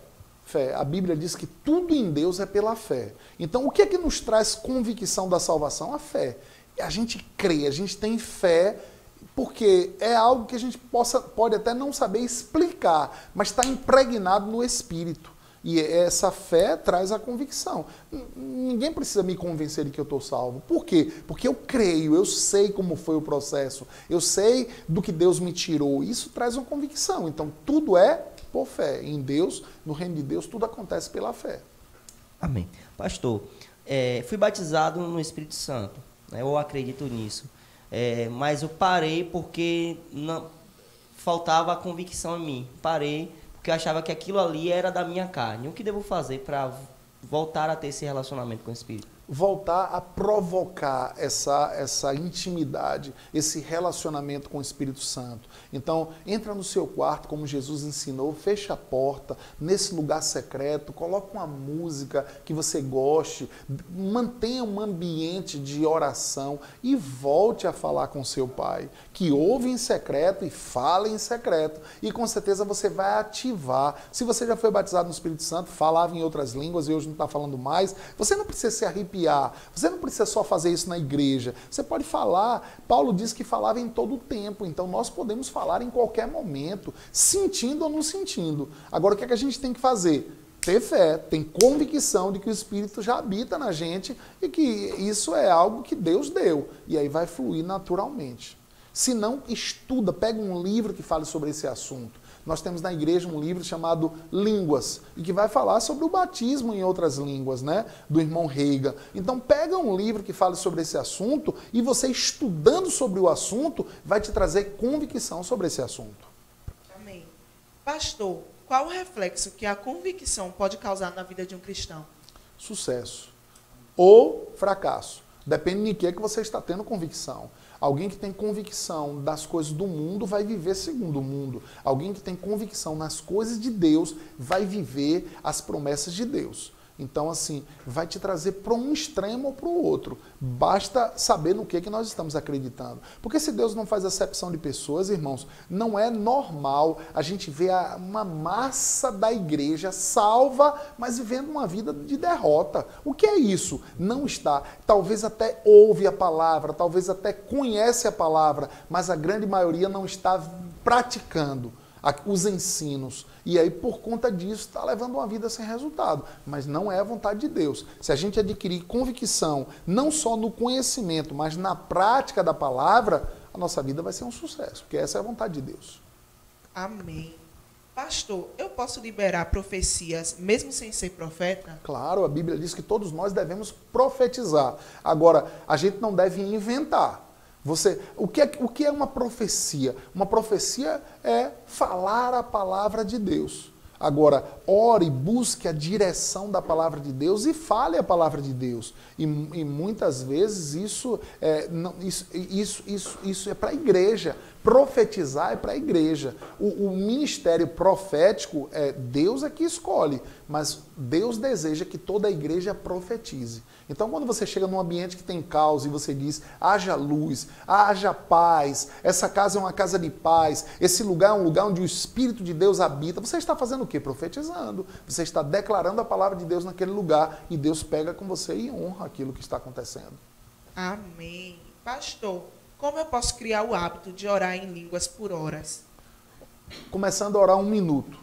Fé. A Bíblia diz que tudo em Deus é pela fé. Então, o que é que nos traz convicção da salvação? A fé. A gente crê, a gente tem fé, porque é algo que a gente pode até não saber explicar, mas está impregnado no Espírito. E essa fé traz a convicção. Ninguém precisa me convencer de que eu estou salvo. Por quê? Porque eu creio, eu sei como foi o processo, eu sei do que Deus me tirou. Isso traz uma convicção. Então, tudo é por fé. Em Deus, no reino de Deus, tudo acontece pela fé. Amém. Pastor, fui batizado no Espírito Santo, né? Eu acredito nisso. Mas eu parei porque faltava a convicção em mim. Parei porque eu achava que aquilo ali era da minha carne. O que devo fazer para voltar a ter esse relacionamento com o Espírito? Voltar a provocar essa intimidade, esse relacionamento com o Espírito Santo. Então, entra no seu quarto, como Jesus ensinou, fecha a porta, nesse lugar secreto, coloca uma música que você goste, mantenha um ambiente de oração e volte a falar com seu Pai, que ouve em secreto e fala em secreto. E com certeza você vai ativar. Se você já foi batizado no Espírito Santo, falava em outras línguas e hoje não está falando mais, você não precisa se arrepiar. Você não precisa só fazer isso na igreja. Você pode falar. Paulo diz que falava em todo o tempo. Então nós podemos falar em qualquer momento, sentindo ou não sentindo. Agora o que é que a gente tem que fazer? Ter fé, ter convicção de que o Espírito já habita na gente e que isso é algo que Deus deu. E aí vai fluir naturalmente. Se não, estuda, pega um livro que fale sobre esse assunto. Nós temos na igreja um livro chamado Línguas, e que vai falar sobre o batismo em outras línguas, né? Do irmão Reagan. Então pega um livro que fale sobre esse assunto e você estudando sobre o assunto vai te trazer convicção sobre esse assunto. Amém. Pastor, qual o reflexo que a convicção pode causar na vida de um cristão? Sucesso ou fracasso. Depende de que você está tendo convicção. Alguém que tem convicção das coisas do mundo vai viver segundo o mundo. Alguém que tem convicção nas coisas de Deus vai viver as promessas de Deus. Então, assim, vai te trazer para um extremo ou para o outro. Basta saber no que nós estamos acreditando. Porque se Deus não faz acepção de pessoas, irmãos, não é normal a gente ver uma massa da igreja salva, mas vivendo uma vida de derrota. O que é isso? Não está. Talvez até ouve a palavra, talvez até conhece a palavra, mas a grande maioria não está praticando os ensinos. E aí, por conta disso, está levando uma vida sem resultado. Mas não é a vontade de Deus. Se a gente adquirir convicção, não só no conhecimento, mas na prática da palavra, a nossa vida vai ser um sucesso. Porque essa é a vontade de Deus. Amém. Pastor, eu posso liberar profecias mesmo sem ser profeta? Claro, a Bíblia diz que todos nós devemos profetizar. Agora, a gente não deve inventar. O que é uma profecia? Uma profecia é falar a palavra de Deus. Agora, ore, busque a direção da palavra de Deus e fale a palavra de Deus. E muitas vezes isso é para a igreja. Profetizar é para a igreja. O ministério profético, Deus é que escolhe, mas Deus deseja que toda a igreja profetize. Então, quando você chega num ambiente que tem caos e você diz, haja luz, haja paz, essa casa é uma casa de paz, esse lugar é um lugar onde o Espírito de Deus habita, você está fazendo o quê? Profetizando. Você está declarando a palavra de Deus naquele lugar e Deus pega com você e honra aquilo que está acontecendo. Amém. Pastor, como eu posso criar o hábito de orar em línguas por horas? Começando a orar 1 minuto.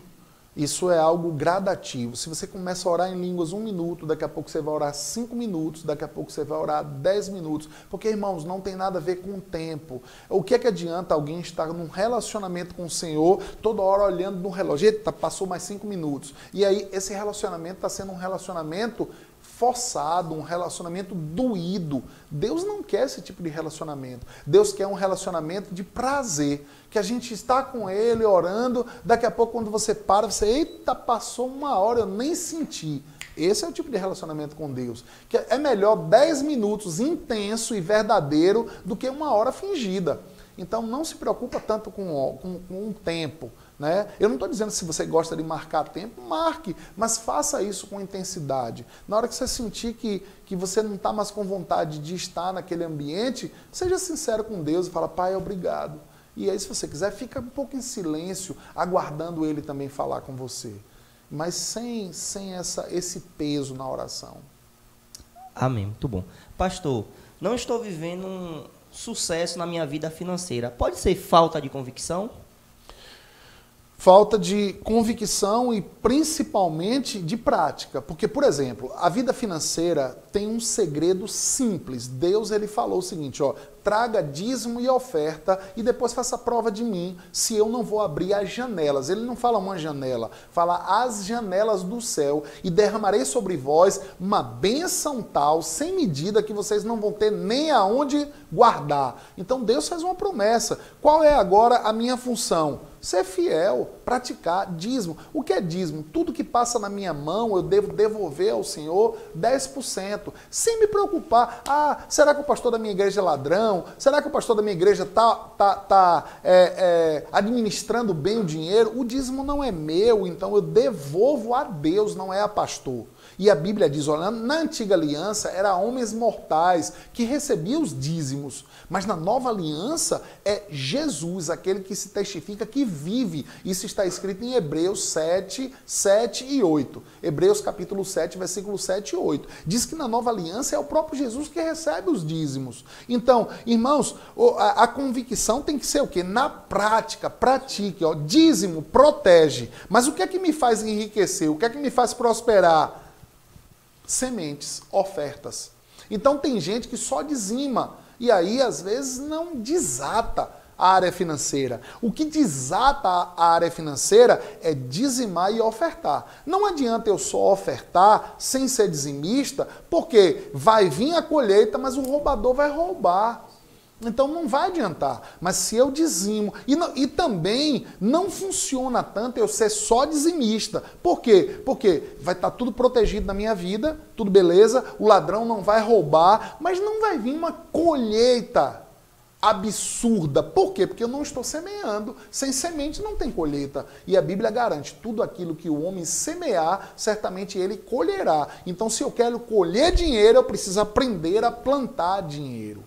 Isso é algo gradativo. Se você começa a orar em línguas 1 minuto, daqui a pouco você vai orar 5 minutos, daqui a pouco você vai orar 10 minutos. Porque, irmãos, não tem nada a ver com o tempo. O que é que adianta alguém estar num relacionamento com o Senhor, toda hora olhando no relógio? Eita, passou mais 5 minutos. E aí, esse relacionamento está sendo um relacionamento forçado, um relacionamento doído. Deus não quer esse tipo de relacionamento. Deus quer um relacionamento de prazer, que a gente está com Ele orando, daqui a pouco quando você para, você, eita, passou 1 hora, eu nem senti. Esse é o tipo de relacionamento com Deus. Que é melhor 10 minutos intenso e verdadeiro do que 1 hora fingida. Então não se preocupa tanto com o tempo. Né? Eu não estou dizendo se você gosta de marcar tempo, marque, mas faça isso com intensidade. Na hora que você sentir que você não está mais com vontade de estar naquele ambiente, seja sincero com Deus e fala, Pai, obrigado. E aí, se você quiser, fica um pouco em silêncio, aguardando Ele também falar com você. Mas sem esse peso na oração. Amém, muito bom. Pastor, não estou vivendo um sucesso na minha vida financeira. Pode ser falta de convicção? Falta de convicção e principalmente de prática. Porque, por exemplo, a vida financeira tem um segredo simples. Deus, ele falou o seguinte, ó, traga dízimo e oferta e depois faça prova de mim se eu não vou abrir as janelas. Ele não fala uma janela, fala as janelas do céu e derramarei sobre vós uma bênção tal, sem medida, que vocês não vão ter nem aonde guardar. Então Deus faz uma promessa. Qual é agora a minha função? Ser fiel, praticar dízimo. O que é dízimo? Tudo que passa na minha mão eu devo devolver ao Senhor 10%. Sem me preocupar. Ah, será que o pastor da minha igreja é ladrão? Será que o pastor da minha igreja está administrando bem o dinheiro? O dízimo não é meu, então eu devolvo a Deus, não é a pastor. E a Bíblia diz, olha, na antiga aliança eram homens mortais que recebiam os dízimos, mas na nova aliança é Jesus, aquele que se testifica que vive. Isso está escrito em Hebreus 7, 7 e 8. Hebreus capítulo 7, versículos 7 e 8. Diz que na nova aliança é o próprio Jesus que recebe os dízimos. Então, irmãos, a convicção tem que ser o quê? Na prática, pratique. Ó, dízimo protege. Mas o que é que me faz enriquecer? O que é que me faz prosperar? Sementes, ofertas. Então tem gente que só dizima e aí às vezes não desata a área financeira. O que desata a área financeira é dizimar e ofertar. Não adianta eu só ofertar sem ser dizimista, porque vai vir a colheita, mas o roubador vai roubar. Então não vai adiantar. Mas se eu dizimo, e também não funciona tanto eu ser só dizimista. Por quê? Porque vai estar tudo protegido na minha vida, tudo beleza, o ladrão não vai roubar, mas não vai vir uma colheita absurda. Por quê? Porque eu não estou semeando. Sem semente não tem colheita. E a Bíblia garante, tudo aquilo que o homem semear, certamente ele colherá. Então se eu quero colher dinheiro, eu preciso aprender a plantar dinheiro.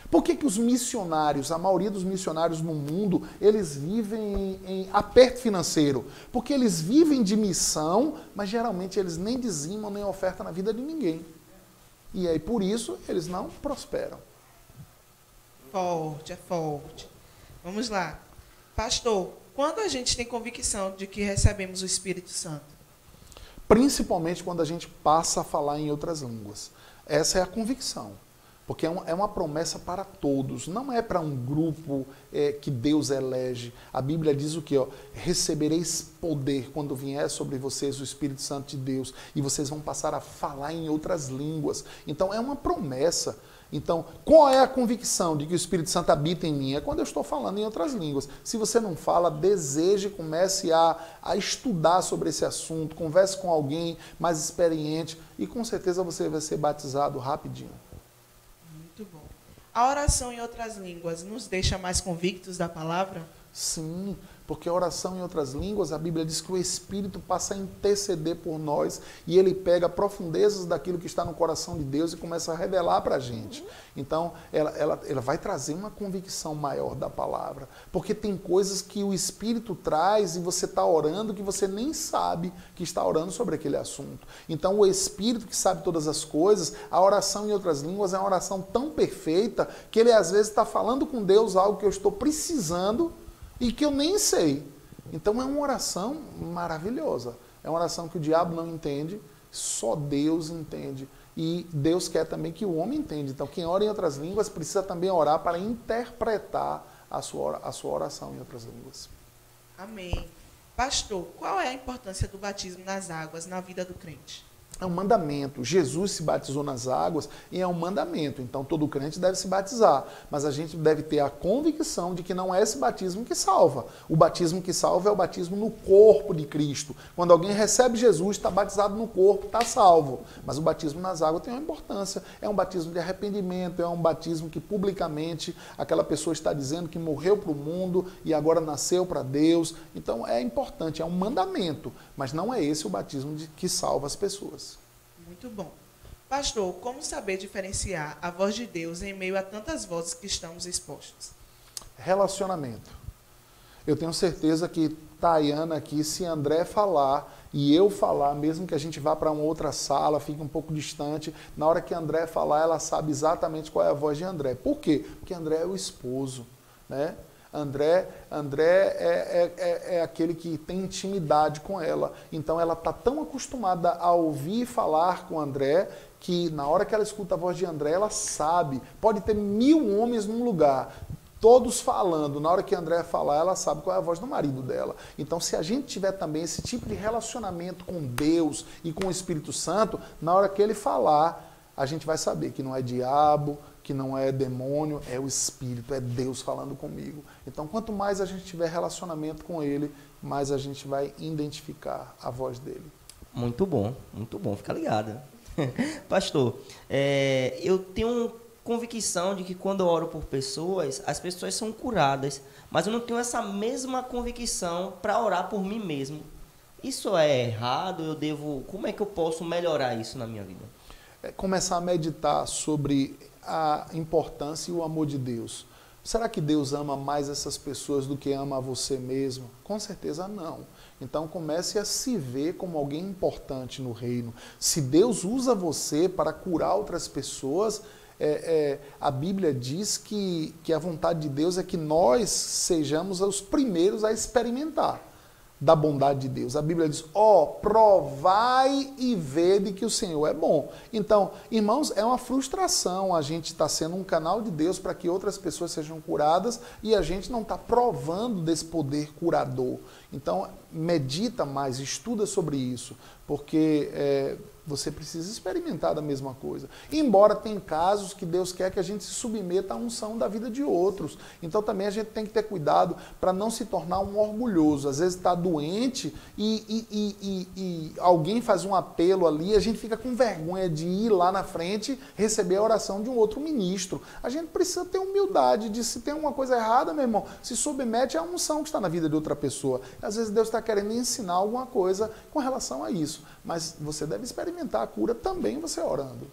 Por que os missionários, a maioria dos missionários no mundo, eles vivem em aperto financeiro? Porque eles vivem de missão, mas geralmente eles nem dizimam, nem ofertam na vida de ninguém. E aí, por isso, eles não prosperam. Forte, é forte. Vamos lá. Pastor, quando a gente tem convicção de que recebemos o Espírito Santo? Principalmente quando a gente passa a falar em outras línguas. Essa é a convicção. Porque é uma promessa para todos, não é para um grupo que Deus elege. A Bíblia diz o quê? Ó? Recebereis poder quando vier sobre vocês o Espírito Santo de Deus e vocês vão passar a falar em outras línguas. Então é uma promessa. Então, qual é a convicção de que o Espírito Santo habita em mim? É quando eu estou falando em outras línguas. Se você não fala, deseje, comece a estudar sobre esse assunto, converse com alguém mais experiente e com certeza você vai ser batizado rapidinho. Muito bom. A oração em outras línguas nos deixa mais convictos da palavra? Sim, porque a oração em outras línguas, a Bíblia diz que o Espírito passa a interceder por nós e ele pega profundezas daquilo que está no coração de Deus e começa a revelar para a gente. Então, ela vai trazer uma convicção maior da palavra, porque tem coisas que o Espírito traz e você está orando que você nem sabe que está orando sobre aquele assunto. Então, o Espírito que sabe todas as coisas, a oração em outras línguas é uma oração tão perfeita que ele às vezes está falando com Deus algo que eu estou precisando e que eu nem sei. Então é uma oração maravilhosa. É uma oração que o diabo não entende, só Deus entende. E Deus quer também que o homem entenda. Então quem ora em outras línguas precisa também orar para interpretar a sua oração em outras línguas. Amém. Pastor, qual é a importância do batismo nas águas na vida do crente? É um mandamento. Jesus se batizou nas águas e é um mandamento. Então todo crente deve se batizar. Mas a gente deve ter a convicção de que não é esse batismo que salva. O batismo que salva é o batismo no corpo de Cristo. Quando alguém recebe Jesus, está batizado no corpo, está salvo. Mas o batismo nas águas tem uma importância. É um batismo de arrependimento, é um batismo que publicamente aquela pessoa está dizendo que morreu para o mundo e agora nasceu para Deus. Então é importante, é um mandamento. Mas não é esse o batismo que salva as pessoas. Muito bom. Pastor, como saber diferenciar a voz de Deus em meio a tantas vozes que estamos expostos? Relacionamento. Eu tenho certeza que Tayana aqui, se André falar e eu falar, mesmo que a gente vá para uma outra sala, fique um pouco distante, na hora que André falar, ela sabe exatamente qual é a voz de André. Por quê? Porque André é o esposo, né? André é aquele que tem intimidade com ela. Então ela está tão acostumada a ouvir falar com André que na hora que ela escuta a voz de André, ela sabe. Pode ter 1000 homens num lugar, todos falando. Na hora que André falar, ela sabe qual é a voz do marido dela. Então se a gente tiver também esse tipo de relacionamento com Deus e com o Espírito Santo, na hora que ele falar, a gente vai saber que não é diabo, que não é demônio, é o Espírito, é Deus falando comigo. Então, quanto mais a gente tiver relacionamento com Ele, mais a gente vai identificar a voz dele. Muito bom, fica ligado. Pastor, eu tenho convicção de que quando eu oro por pessoas, as pessoas são curadas, mas eu não tenho essa mesma convicção para orar por mim mesmo. Isso é errado? Como é que eu posso melhorar isso na minha vida? Começar a meditar sobre a importância e o amor de Deus. Será que Deus ama mais essas pessoas do que ama a você mesmo? Com certeza não. Então comece a se ver como alguém importante no reino. Se Deus usa você para curar outras pessoas, a Bíblia diz que a vontade de Deus é que nós sejamos os primeiros a experimentar da bondade de Deus. A Bíblia diz, provai e vede que o Senhor é bom. Então, irmãos, é uma frustração a gente estar sendo um canal de Deus para que outras pessoas sejam curadas e a gente não está provando desse poder curador. Então, medita mais, estuda sobre isso, porque você precisa experimentar da mesma coisa. Embora tem casos que Deus quer que a gente se submeta à unção da vida de outros. Então também a gente tem que ter cuidado para não se tornar um orgulhoso. Às vezes está doente e alguém faz um apelo ali, a gente fica com vergonha de ir lá na frente receber a oração de um outro ministro. A gente precisa ter humildade de, se tem uma coisa errada, meu irmão, se submete à unção que está na vida de outra pessoa. Às vezes Deus está querendo ensinar alguma coisa com relação a isso. Mas você deve experimentar a cura também você orando.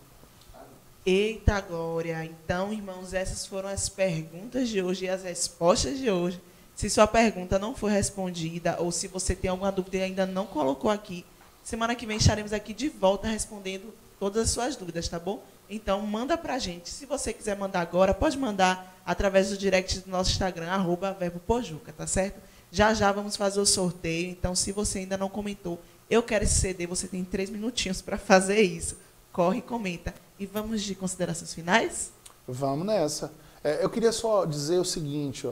Eita glória! Então, irmãos, essas foram as perguntas de hoje e as respostas de hoje. Se sua pergunta não foi respondida ou se você tem alguma dúvida e ainda não colocou aqui, semana que vem estaremos aqui de volta respondendo todas as suas dúvidas, tá bom? Então, manda pra gente. Se você quiser mandar agora, pode mandar através do direct do nosso Instagram, @verbopojuca, tá certo? Já já vamos fazer o sorteio. Então, se você ainda não comentou, eu quero esse CD, você tem 3 minutinhos para fazer isso. Corre e comenta. E vamos de considerações finais? Vamos nessa. Eu queria só dizer o seguinte,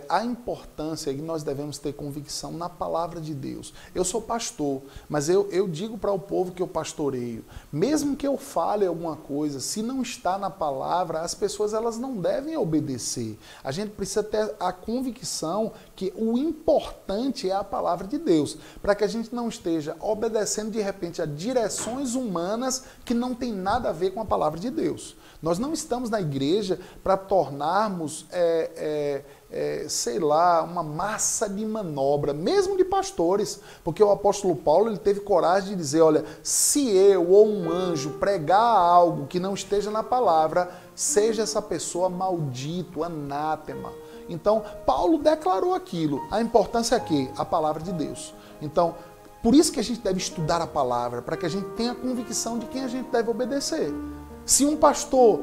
a importância que nós devemos ter convicção na palavra de Deus. Eu sou pastor, mas eu digo para o povo que eu pastoreio, mesmo que eu fale alguma coisa, se não está na palavra, as pessoas elas não devem obedecer. A gente precisa ter a convicção que o importante é a palavra de Deus, para que a gente não esteja obedecendo de repente a direções humanas que não tem nada a ver com a palavra de Deus. Nós não estamos na igreja para tornarmos, sei lá, uma massa de manobra, mesmo de pastores, porque o apóstolo Paulo ele teve coragem de dizer, olha, se eu ou um anjo pregar algo que não esteja na palavra, seja essa pessoa maldito, anátema. Então, Paulo declarou aquilo. A importância é aqui, a palavra de Deus. Então, por isso que a gente deve estudar a palavra, para que a gente tenha a convicção de quem a gente deve obedecer. Se um pastor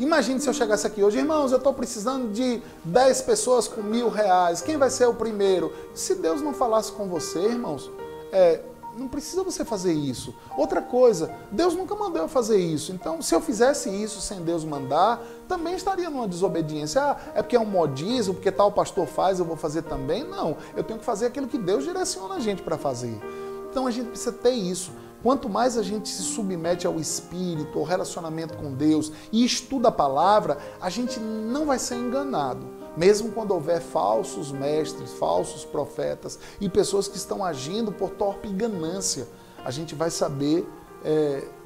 Imagine se eu chegasse aqui hoje, irmãos, eu estou precisando de 10 pessoas com R$1.000. Quem vai ser o primeiro? Se Deus não falasse com você, irmãos, não precisa você fazer isso. Outra coisa, Deus nunca mandou eu fazer isso. Então, se eu fizesse isso sem Deus mandar, também estaria numa desobediência. É porque é um modismo, porque tal pastor faz, eu vou fazer também? Não, eu tenho que fazer aquilo que Deus direciona a gente para fazer. Então, a gente precisa ter isso. Quanto mais a gente se submete ao Espírito, ao relacionamento com Deus e estuda a palavra, a gente não vai ser enganado. Mesmo quando houver falsos mestres, falsos profetas e pessoas que estão agindo por torpe ganância, a gente vai saber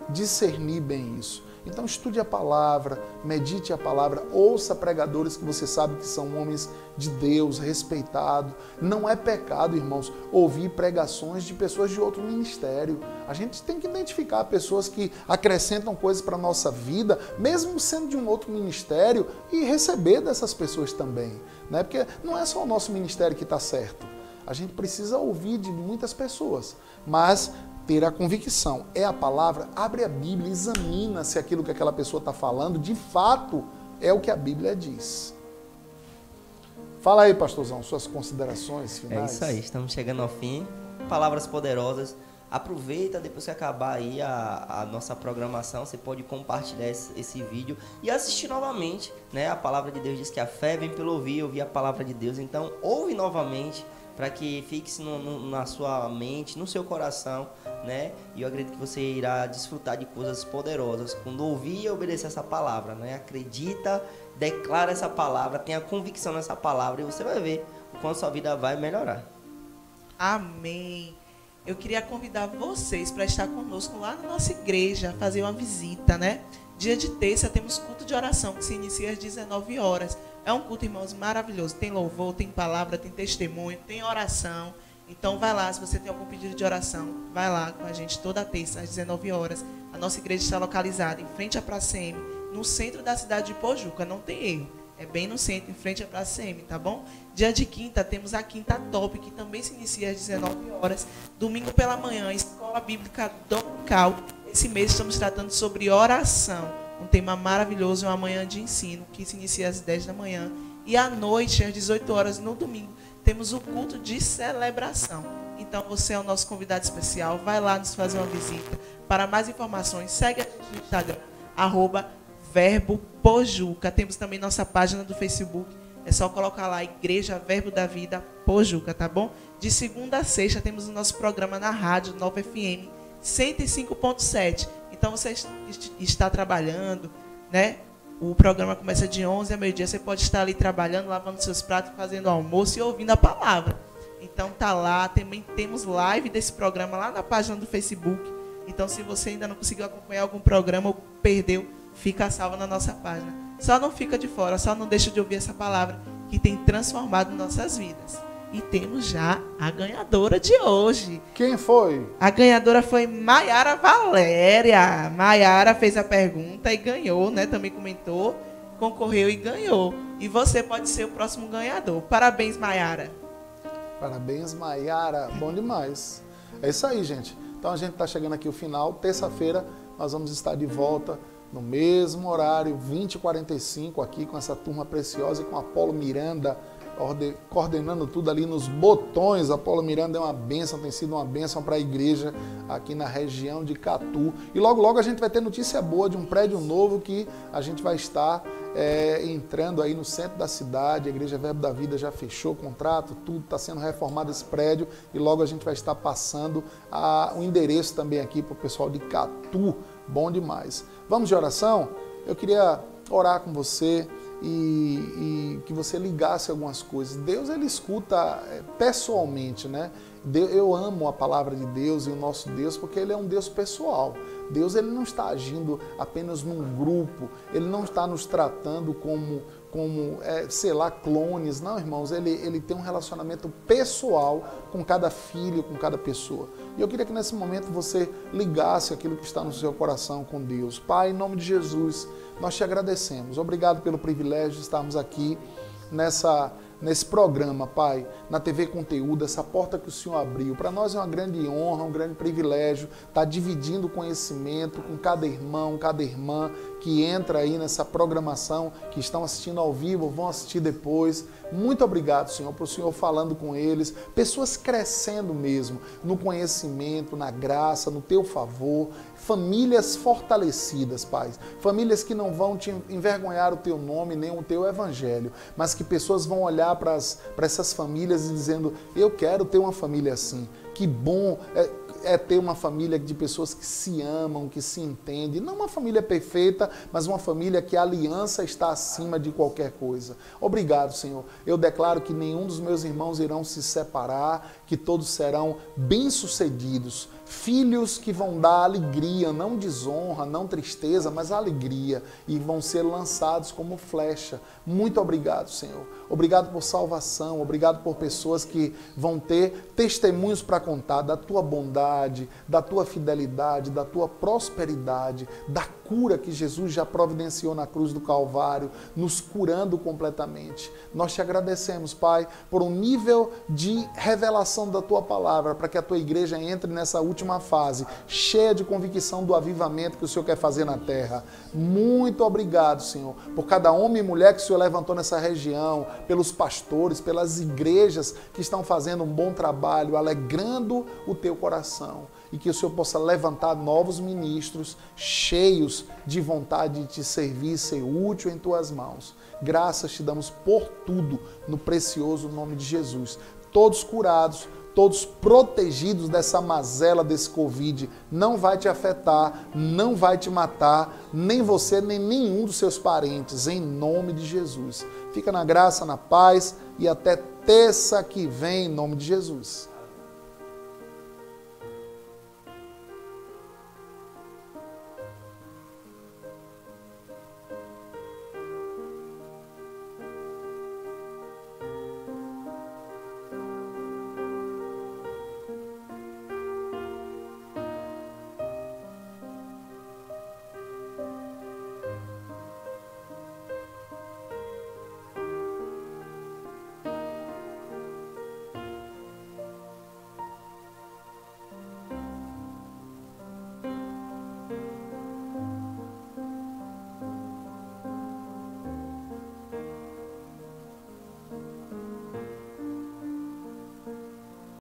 discernir bem isso. Então estude a palavra, medite a palavra, ouça pregadores que você sabe que são homens de Deus, respeitados. Não é pecado, irmãos, ouvir pregações de pessoas de outro ministério. A gente tem que identificar pessoas que acrescentam coisas para a nossa vida, mesmo sendo de um outro ministério, e receber dessas pessoas também, né? Porque não é só o nosso ministério que está certo. A gente precisa ouvir de muitas pessoas, mas ter a convicção, é a palavra, abre a Bíblia, examina se aquilo que aquela pessoa está falando, de fato, é o que a Bíblia diz. Fala aí, pastorzão, suas considerações finais. É isso aí, estamos chegando ao fim. Palavras poderosas. Aproveita, depois que acabar aí a nossa programação, você pode compartilhar esse vídeo e assistir novamente, né? A palavra de Deus diz que a fé vem pelo ouvir a palavra de Deus. Então, ouve novamente, para que fixe na sua mente, no seu coração, né? E eu acredito que você irá desfrutar de coisas poderosas quando ouvir e obedecer essa palavra, né? Acredita, declara essa palavra, tenha convicção nessa palavra e você vai ver o quanto sua vida vai melhorar. Amém. Eu queria convidar vocês para estar conosco lá na nossa igreja, fazer uma visita, né? Dia de terça temos culto de oração que se inicia às 19 horas. É um culto, irmãos, maravilhoso. Tem louvor, tem palavra, tem testemunho, tem oração. Então vai lá, se você tem algum pedido de oração, vai lá com a gente toda terça às 19 horas. A nossa igreja está localizada em frente à Praça M, no centro da cidade de Pojuca, não tem erro. É bem no centro, em frente à Praça M, tá bom? Dia de quinta, temos a Quinta Top, que também se inicia às 19 horas. Domingo pela manhã, Escola Bíblica Dominical. Esse mês estamos tratando sobre oração. Um tema maravilhoso, uma manhã de ensino, que se inicia às 10 da manhã. E à noite, às 18 horas, no domingo, temos o culto de celebração. Então, você é o nosso convidado especial. Vai lá nos fazer uma visita. Para mais informações, segue a gente no Instagram, @VerboPojuca. Temos também nossa página do Facebook. É só colocar lá, Igreja Verbo da Vida Pojuca, tá bom? De segunda a sexta, temos o nosso programa na rádio, Nova FM 105.7. Então, você está trabalhando, né? O programa começa de 11 a meio-dia. Você pode estar ali trabalhando, lavando seus pratos, fazendo almoço e ouvindo a palavra. Então, tá lá. Também temos live desse programa lá na página do Facebook. Então, se você ainda não conseguiu acompanhar algum programa ou perdeu, fica salvo na nossa página. Só não fica de fora, só não deixa de ouvir essa palavra que tem transformado nossas vidas. E temos já a ganhadora de hoje. Quem foi? A ganhadora foi Maiara Valéria. Maiara fez a pergunta e ganhou, né? Também comentou, concorreu e ganhou. E você pode ser o próximo ganhador. Parabéns, Maiara. Parabéns, Maiara. Bom demais. É isso aí, gente. Então a gente está chegando aqui ao final. Terça-feira nós vamos estar de volta no mesmo horário, 20h45, aqui com essa turma preciosa e com Apolo Miranda coordenando tudo ali nos botões. Apolo Miranda é uma bênção, tem sido uma bênção para a igreja aqui na região de Catu. E logo, logo a gente vai ter notícia boa de um prédio novo que a gente vai estar entrando aí no centro da cidade. A Igreja Verbo da Vida já fechou o contrato, tudo está sendo reformado esse prédio e logo a gente vai estar passando o endereço também aqui para o pessoal de Catu. Bom demais. Vamos de oração? Eu queria orar com você e que você ligasse algumas coisas. Deus, ele escuta pessoalmente, né? Eu amo a palavra de Deus e o nosso Deus porque ele é um Deus pessoal. Deus, ele não está agindo apenas num grupo, ele não está nos tratando como sei lá, clones. Não, irmãos, ele tem um relacionamento pessoal com cada filho, com cada pessoa. E eu queria que nesse momento você ligasse aquilo que está no seu coração com Deus. Pai, em nome de Jesus, nós te agradecemos. Obrigado pelo privilégio de estarmos aqui nesse programa, Pai, na TV Conteúdo, essa porta que o Senhor abriu. Para nós é uma grande honra, um grande privilégio estar dividindo conhecimento com cada irmão, cada irmã que entra aí nessa programação, que estão assistindo ao vivo, vão assistir depois. Muito obrigado, Senhor, por o Senhor falando com eles, pessoas crescendo mesmo no conhecimento, na graça, no teu favor, famílias fortalecidas, Pai, famílias que não vão te envergonhar o teu nome, nem o teu evangelho, mas que pessoas vão olhar para essas famílias e dizendo, eu quero ter uma família assim. Que bom é ter uma família de pessoas que se amam, que se entendem. Não uma família perfeita, mas uma família que a aliança está acima de qualquer coisa. Obrigado, Senhor. Eu declaro que nenhum dos meus irmãos irão se separar, que todos serão bem-sucedidos. Filhos que vão dar alegria, não desonra, não tristeza, mas alegria. E vão ser lançados como flecha. Muito obrigado, Senhor. Obrigado por salvação, obrigado por pessoas que vão ter testemunhos para contar da tua bondade, da tua fidelidade, da tua prosperidade, da cura que Jesus já providenciou na cruz do Calvário, nos curando completamente. Nós te agradecemos, Pai, por um nível de revelação da tua palavra, para que a tua igreja entre nessa última fase, cheia de convicção do avivamento que o Senhor quer fazer na terra. Muito obrigado, Senhor, por cada homem e mulher que o Senhor levantou nessa região, pelos pastores, pelas igrejas que estão fazendo um bom trabalho, alegrando o teu coração. E que o Senhor possa levantar novos ministros cheios de vontade de te servir e ser útil em tuas mãos. Graças te damos por tudo, no precioso nome de Jesus. Todos curados, todos protegidos dessa mazela, desse Covid. Não vai te afetar, não vai te matar, nem você, nem nenhum dos seus parentes, em nome de Jesus. Fica na graça, na paz e até terça que vem, em nome de Jesus.